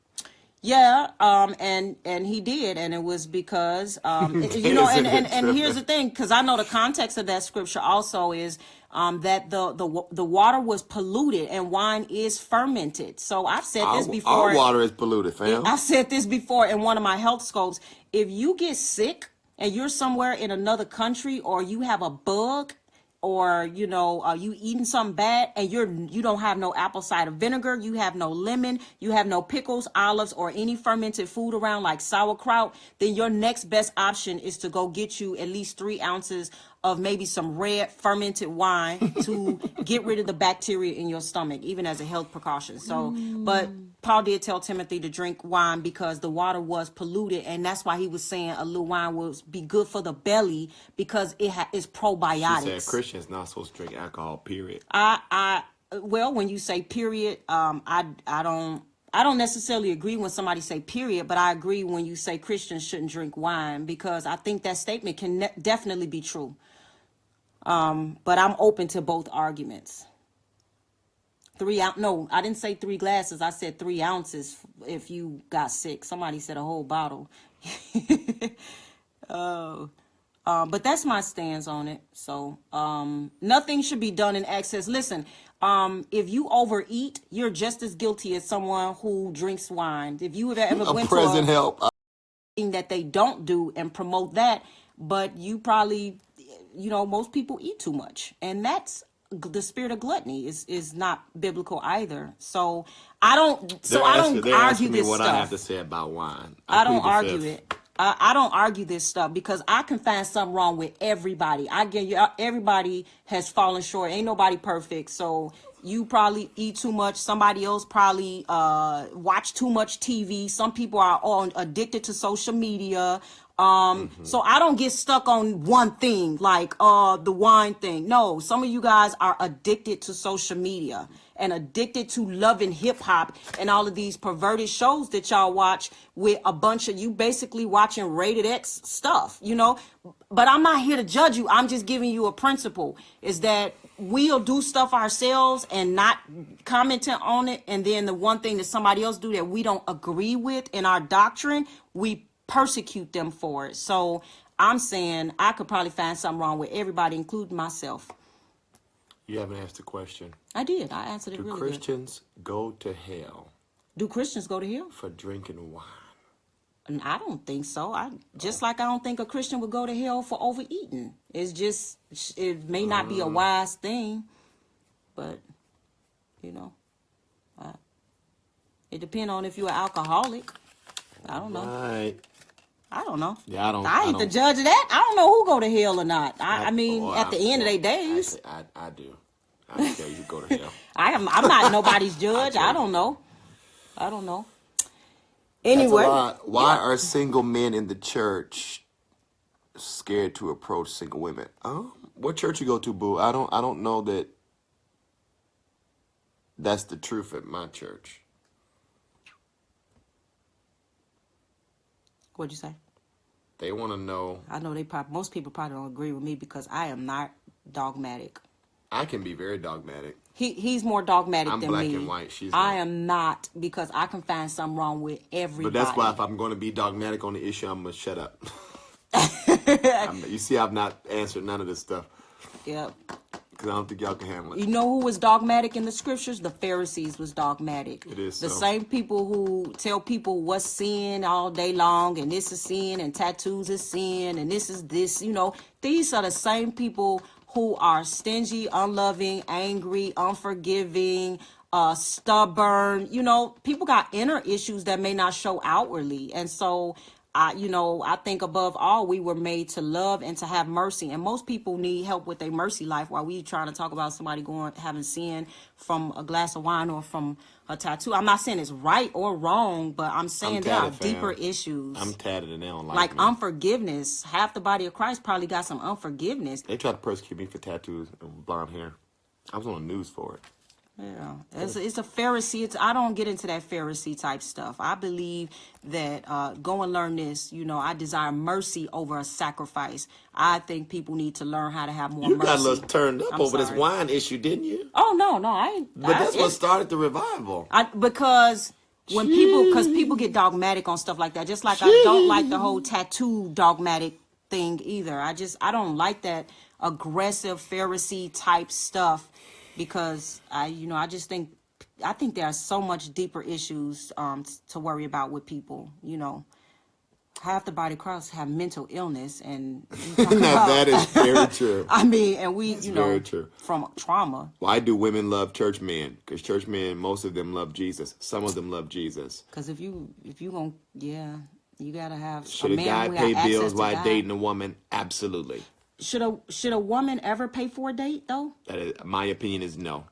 Yeah, and he did, and it was because, you know, and here's the thing, because I know the context of that scripture also is that the water was polluted and wine is fermented. So I've said this before. Our water is polluted, fam. I've said this before in one of my health scopes. If you get sick and you're somewhere in another country, or you have a bug, or you know, you eating something bad, and you don't have no apple cider vinegar, you have no lemon, you have no pickles, olives, or any fermented food around like sauerkraut, then your next best option is to go get you at least 3 ounces of maybe some red fermented wine to get rid of the bacteria in your stomach, even as a health precaution. So, but Paul did tell Timothy to drink wine because the water was polluted, and that's why he was saying a little wine will be good for the belly because it's probiotics. She said Christians not supposed to drink alcohol. Period. Well, when you say period, I don't necessarily agree when somebody say period, but I agree when you say Christians shouldn't drink wine, because I think that statement can definitely be true. But I'm open to both arguments. No, I didn't say 3 glasses. I said 3 ounces if you got sick. Somebody said a whole bottle. But that's my stance on it. So nothing should be done in excess. Listen, if you overeat, you're just as guilty as someone who drinks wine. If you have ever went present to help thing that they don't do and promote that, but you probably, you know, most people eat too much, and that's the spirit of gluttony is not biblical either. So I don't argue this what stuff. I have to say about wine. I don't argue it. I don't argue this stuff because I can find something wrong with everybody. I get you. Everybody has fallen short. Ain't nobody perfect. So you probably eat too much. Somebody else probably watch too much TV. Some people are addicted to social media. So I don't get stuck on one thing like the wine thing. No, some of you guys are addicted to social media and addicted to loving hip hop and all of these perverted shows that y'all watch with a bunch of you basically watching rated X stuff, you know. But I'm not here to judge you. I'm just giving you a principle, is that we'll do stuff ourselves and not commenting on it. And then the one thing that somebody else do that we don't agree with in our doctrine, we persecute them for it. So I'm saying I could probably find something wrong with everybody, including myself. You haven't asked the question. I did. I answered it Do really Christians go to hell? Do Christians go to hell? For drinking wine. And I don't think so. Just like I don't think a Christian would go to hell for overeating. It's just, it may not be a wise thing, but, you know, it depends on if you're an alcoholic. I don't know. Right. I don't know. Yeah, I ain't the judge of that. I don't know who go to hell or not. I mean, at the end of their days. I do. I tell you go to hell. I'm not nobody's judge. I don't know. Anyway. Why are single men in the church scared to approach single women? What church you go to, boo? I don't know that that's the truth at my church. What'd you say? They want to know. I know most people probably don't agree with me because I am not dogmatic. I can be very dogmatic. He's more dogmatic than me. I'm black and white. She's I am not, because I can find something wrong with everybody. But that's why if I'm going to be dogmatic on the issue, I'm going to shut up. You see, I've not answered none of this stuff. Yep. Because I don't think y'all can handle it. You know who was dogmatic in the scriptures? The Pharisees was dogmatic. It is the same people who tell people what's sin all day long, and this is sin, and tattoos is sin, and this is this. You know, these are the same people who are stingy, unloving, angry, unforgiving, stubborn. You know, people got inner issues that may not show outwardly. And so, I think above all, we were made to love and to have mercy. And most people need help with their mercy life while we trying to talk about somebody having sin from a glass of wine or from a tattoo. I'm not saying it's right or wrong, but I'm saying there are deeper issues. I'm tatted and they don't like me. Unforgiveness. Half the body of Christ probably got some unforgiveness. They tried to persecute me for tattoos and blonde hair. I was on the news for it. Yeah, it's a Pharisee. I don't get into that Pharisee type stuff. I believe that go and learn this. You know, I desire mercy over a sacrifice. I think people need to learn how to have more mercy. You got a little turned up over this wine issue, didn't you? Oh, no, I ain't. But that's what started the revival. Because when people, because people get dogmatic on stuff like that, just like I don't like the whole tattoo dogmatic thing either. I don't like that aggressive Pharisee type stuff, because I think there are so much deeper issues to worry about with people. Half the body of Christ have mental illness, and Now, that is very true. I mean, and we, very true. From trauma. Why do women love church men? Because church men, most of them love Jesus. Some of them love Jesus. Because if you gonna, you gotta have. Should a guy pay bills while dating a woman? Absolutely. Should a woman ever pay for a date though? My opinion is no.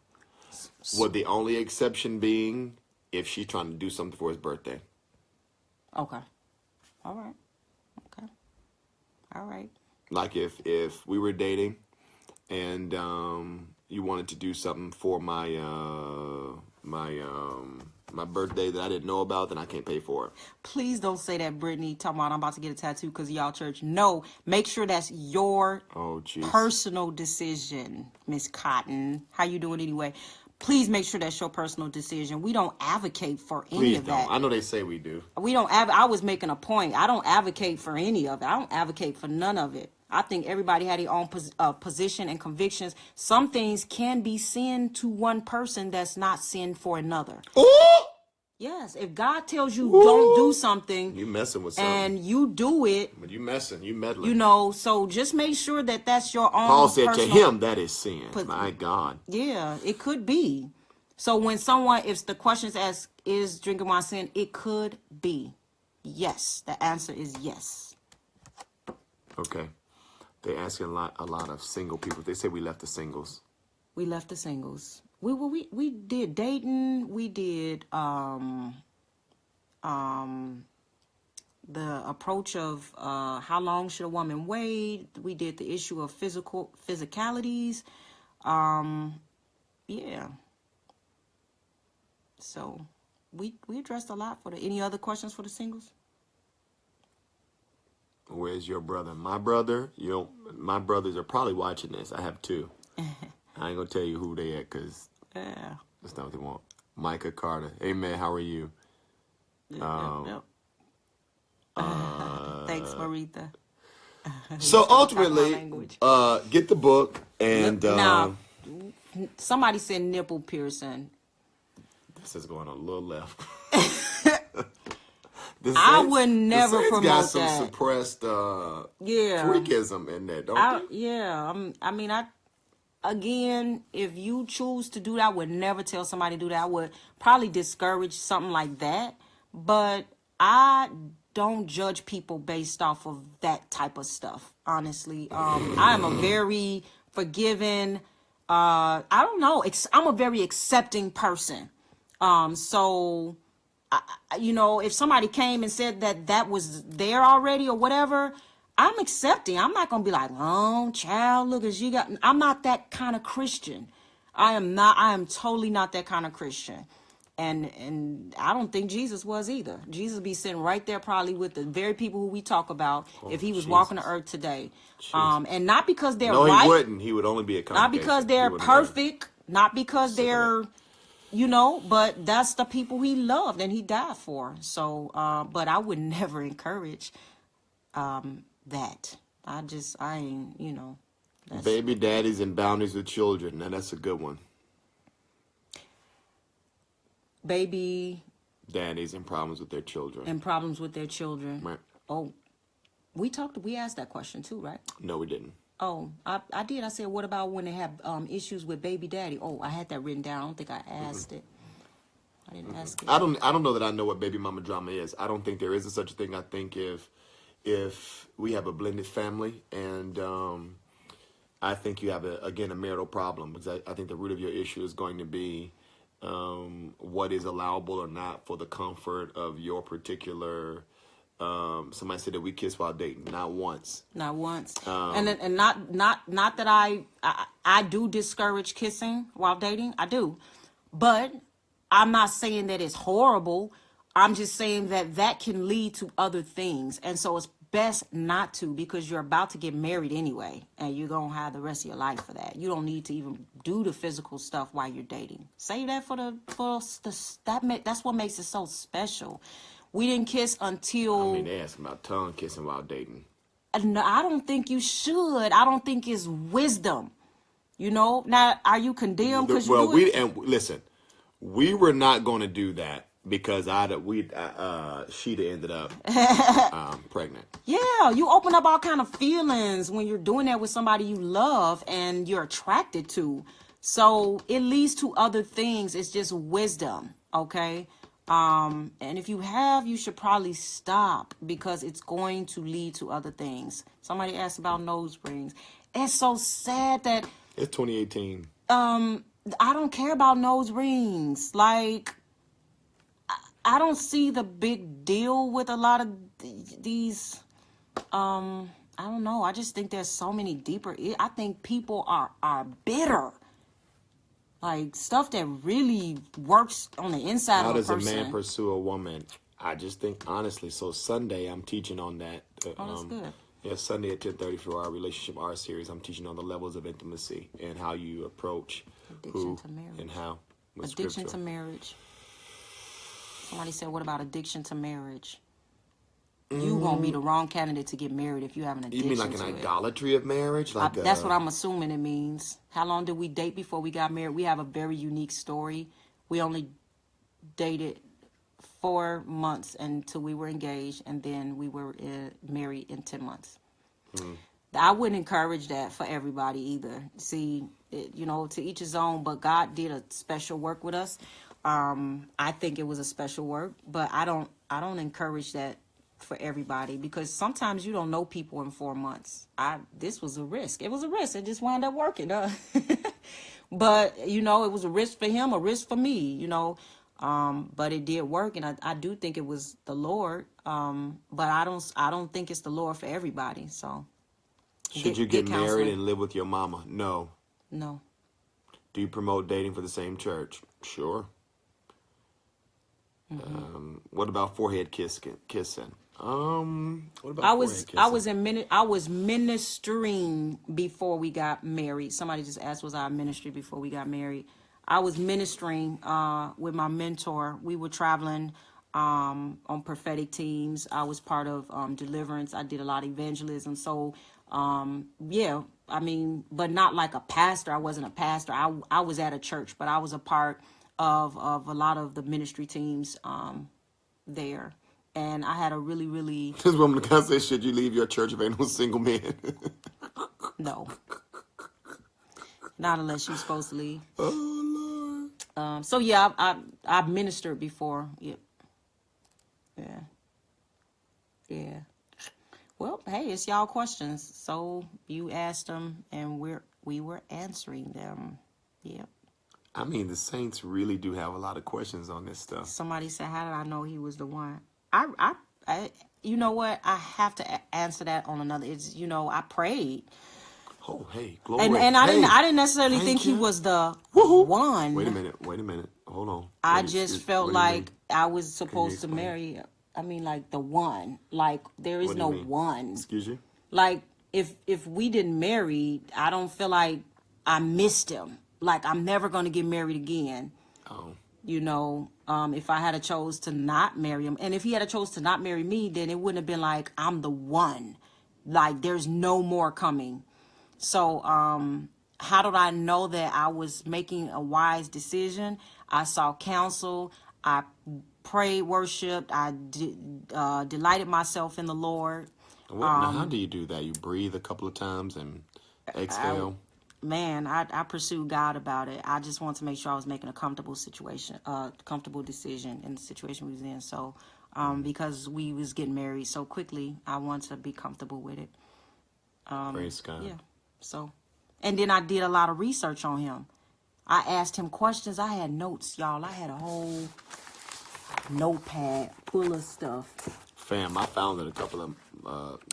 With the only exception being if she's trying to do something for his birthday. Okay. All right. Okay. All right. Like if we were dating and you wanted to do something for my birthday that I didn't know about, then I can't pay for it. Please don't say that, Brittany. Talking about I'm about to get a tattoo because of y'all church. No, make sure that's your personal decision, Miss Cotton. How you doing anyway? Please make sure that's your personal decision. We don't advocate for any of that. I know they say we do. We don't. I was making a point. I don't advocate for any of it. I don't advocate for none of it. I think everybody had their own position and convictions. Some things can be sin to one person that's not sin for another. Ooh! Yes, if God tells you don't do something, you messing with something, and you do it, but you meddling. So just make sure that that's your own. Paul said to him that is sin. My God. Yeah, it could be. So when if the question is asked, is drinking wine sin? It could be. Yes, the answer is yes. Okay, they're asking a lot of single people. They say we left the singles. We left the singles. We did dating. We did the approach of how long should a woman wait. We did the issue of physicalities. Yeah. So we addressed a lot for any other questions for the singles? Where's your brother? My brother, my brothers are probably watching this. I have two. I ain't gonna tell you who they at, because that's not what they want. Micah Carter. Hey man, how are you? Yep. Thanks, Maritha. So ultimately, get the book and now somebody said nipple piercing. This is going a little left. I would never promote got some that. Suppressed freakism in there, don't you? Yeah, again, if you choose to do that, I would never tell somebody to do that. I would probably discourage something like that. But I don't judge people based off of that type of stuff, honestly. I am a very forgiving, I don't know, I'm a very accepting person. So, if somebody came and said that was there already or whatever, I'm accepting. I'm not going to be like, oh, child, look as you got. I'm not that kind of Christian. I am totally not that kind of Christian. And I don't think Jesus was either. Jesus be sitting right there probably with the very people who we talk about if he was walking the earth today. And not because they're right. No, he wouldn't. He would only be a congregation. Not because they're perfect. Not because they're, but that's the people he loved and he died for. So, but I would never encourage that. I ain't, Baby daddies and boundaries with children. Now that's a good one. Baby daddies and problems with their children. Right. Oh, we asked that question too, right? No, we didn't. Oh, I did. I said, what about when they have issues with baby daddy? Oh, I had that written down. I don't think I asked it. I didn't ask it. I don't know that I know what baby mama drama is. I don't think there is such a thing. I think if we have a blended family and I think you have a marital problem, because I think the root of your issue is going to be what is allowable or not for the comfort of your particular. Somebody said that we kiss while dating. Not once. And not that I do discourage kissing while dating. I do, but I'm not saying that it's horrible. I'm just saying that can lead to other things, and so it's best not to, because you're about to get married anyway, and you're gonna have the rest of your life for that. You don't need to even do the physical stuff while you're dating. Save that that's what makes it so special. We didn't kiss until. I mean, they ask about tongue kissing while dating. No, I don't think you should. I don't think it's wisdom. You know. Now, are you condemned because you do it? And listen, we were not going to do that because she'd ended up pregnant. Yeah, you open up all kind of feelings when you're doing that with somebody you love and you're attracted to. So it leads to other things. It's just wisdom, okay? And if you should probably stop, because it's going to lead to other things. Somebody asked about nose rings. It's so sad that it's 2018. I don't care about nose rings. Like, I don't see the big deal with a lot of these. I don't know. I just think there's so many deeper. I think people are bitter. Like, stuff that really works on the inside of a person. How does a man pursue a woman? I just think, honestly, so Sunday I'm teaching on that. That's good. Yeah, Sunday at 10:30 for our Relationship R series. I'm teaching on the levels of intimacy and how you approach addiction to marriage. And how. Addiction to marriage. Somebody said, what about addiction to marriage? You gonna be the wrong candidate to get married if you have an addiction. You mean like an idolatry of marriage? That's what I'm assuming it means. How long did we date before we got married? We have a very unique story. We only dated 4 months until we were engaged, and then we were married in 10 months. I wouldn't encourage that for everybody either. See, to each his own, but God did a special work with us. I think it was a special work, but I don't encourage that for everybody, because sometimes you don't know people in 4 months. This was a risk. It was a risk. It just wound up working. But it was a risk for him, a risk for me, but it did work, and I do think it was the Lord. But I don't think it's the Lord for everybody. So should you get married and live with your mama? No. Do you promote dating for the same church? Sure. What about forehead kissing? What about forehead kissing? I was ministering before we got married. Somebody just asked, was I ministry before we got married? I was ministering with my mentor. We were traveling on prophetic teams. I was part of deliverance. I did a lot of evangelism. So but not like a pastor. I wasn't a pastor. I was at a church, but I was a part of a lot of the ministry teams there. And I had a really, really... This woman can say, should you leave your church if ain't no single man? No. Not unless you're supposed to leave. Oh, Lord. So, yeah, I've ministered before. Yep. Yeah. Well, hey, it's y'all questions. So you asked them, and we were answering them. Yep. I mean, the saints really do have a lot of questions on this stuff. Somebody said, how did I know he was the one? I you know what? I have to answer that on another. It's, I prayed. Oh, hey, glory. And I didn't necessarily think he was the one. Wait a minute. Hold on. I just felt like I was supposed to marry. I mean, like the one. Like there is no one. Excuse you? Like if we didn't marry, I don't feel like I missed him. Like I'm never going to get married again. Oh. If I had a chose to not marry him, and if he had a chose to not marry me, then it wouldn't have been like I'm the one. Like there's no more coming. So how did I know that I was making a wise decision? I sought counsel. I prayed, worshiped. I delighted myself in the Lord. Now, how do you do that? You breathe a couple of times and exhale? I pursued God about it. I just wanted to make sure I was making a comfortable decision in the situation we was in. So because we was getting married so quickly, I wanted to be comfortable with it. Praise God. Yeah. So, and then I did a lot of research on him. I asked him questions. I had notes, y'all. I had a whole notepad full of stuff. Fam, I found it a couple of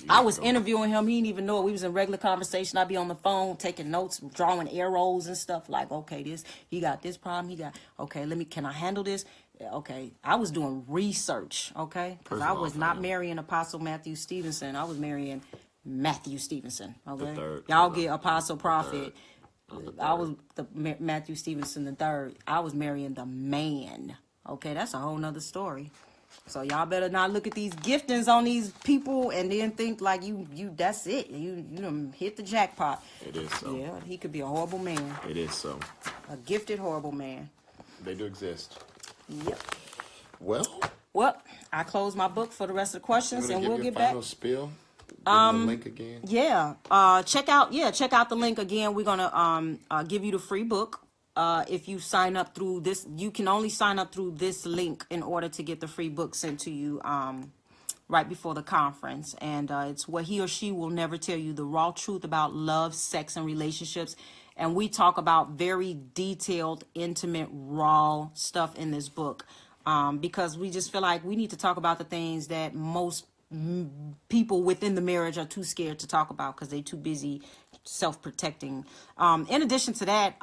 I was interviewing him. He didn't even know it. We was in regular conversation. I'd be on the phone taking notes, drawing arrows and stuff like, okay, he got this problem. Okay, can I handle this? Okay, I was doing research, okay? Because I was not fam. marrying Apostle Matthew Stevenson. I was marrying Matthew Stevenson, okay? third. Y'all get Apostle Prophet. third. I was Matthew Stevenson the third. I was marrying the man, okay? That's a whole nother story. So y'all better not look at these giftings on these people and then think like you that's it. You done hit the jackpot. It is so. Yeah, he could be a horrible man. It is so. A gifted, horrible man. They do exist. Yep. Well, I close my book for the rest of the questions, and we'll get final back. Spiel. Give them the link again. Yeah. Check out the link again. We're gonna give you the free book. If you sign up through this, you can only sign up through this link in order to get the free book sent to you right before the conference. And it's what he or she will never tell you, the raw truth about love, sex, and relationships. And we talk about very detailed, intimate, raw stuff in this book because we just feel like we need to talk about the things that most people within the marriage are too scared to talk about because they're too busy self-protecting. In addition to that,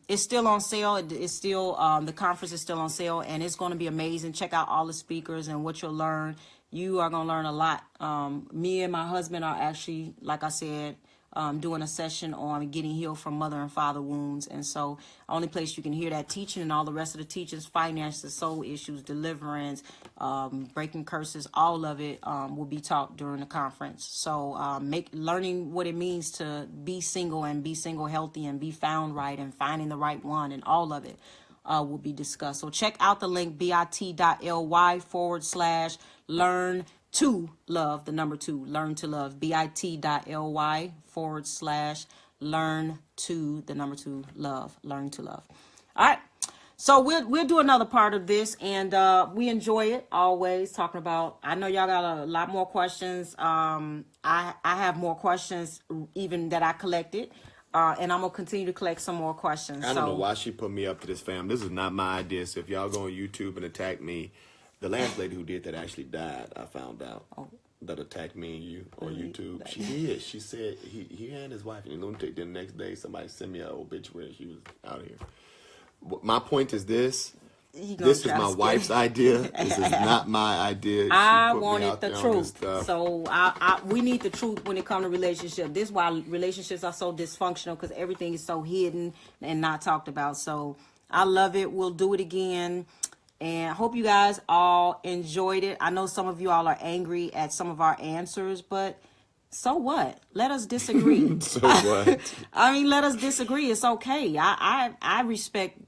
it's still on sale. It's still the conference is still on sale, and it's going to be amazing. Check out all the speakers and what you'll learn. You are going to learn a lot. Me and my husband are actually, like I said, doing a session on getting healed from mother and father wounds. And so only place you can hear that teaching and all the rest of the teachings, finances, soul issues, deliverance, breaking curses, all of it will be taught during the conference. So learning what it means to be single and be single healthy and be found right and finding the right one and all of it will be discussed. So check out the link bit.ly/learn to love, the number 2, learn to love, bit.ly/learn to the number 2 love, learn to love. All right. So we'll do another part of this, and we enjoy it always talking about. I know y'all got a lot more questions. I have more questions even that I collected, and I'm gonna continue to collect some more questions. I don't know why she put me up to this, fam. This is not my idea. So if y'all go on YouTube and attack me. The last lady who did that actually died, I found out. Oh. That attacked me and you on YouTube. She did. She said he and his wife in a lunatic. Then the next day, somebody sent me an obituary. She was out here. My point is this. This is my wife's idea. This is not my idea. I wanted the truth. So we need the truth when it comes to relationship. This is why relationships are so dysfunctional, because everything is so hidden and not talked about. So I love it. We'll do it again. And I hope you guys all enjoyed it. I know some of you all are angry at some of our answers, but so what? Let us disagree. So what? I mean, let us disagree. It's okay. I respect,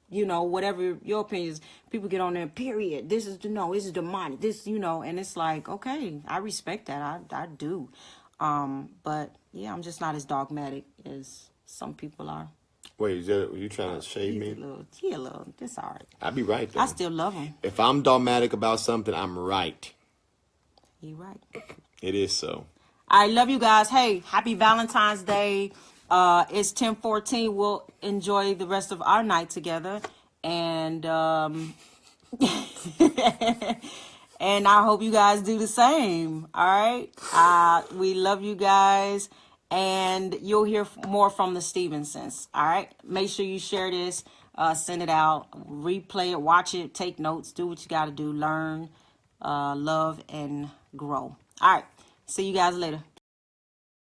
whatever your opinions. People get on there, period. This is demonic. This, and it's like, okay, I respect that. I do. But yeah, I'm just not as dogmatic as some people are. Wait, are you trying to shade me? A little. It's all right. I'll be right, though. I still love him. If I'm dogmatic about something, I'm right. You're right. It is so. I love you guys. Hey, happy Valentine's Day. It's 10:14. We'll enjoy the rest of our night together. And and I hope you guys do the same. All right. We love you guys. And you'll hear more from the Stevensons. All right. Make sure you share this, send it out, replay it, watch it, take notes, do what you got to do, learn, love, and grow. All right. See you guys later.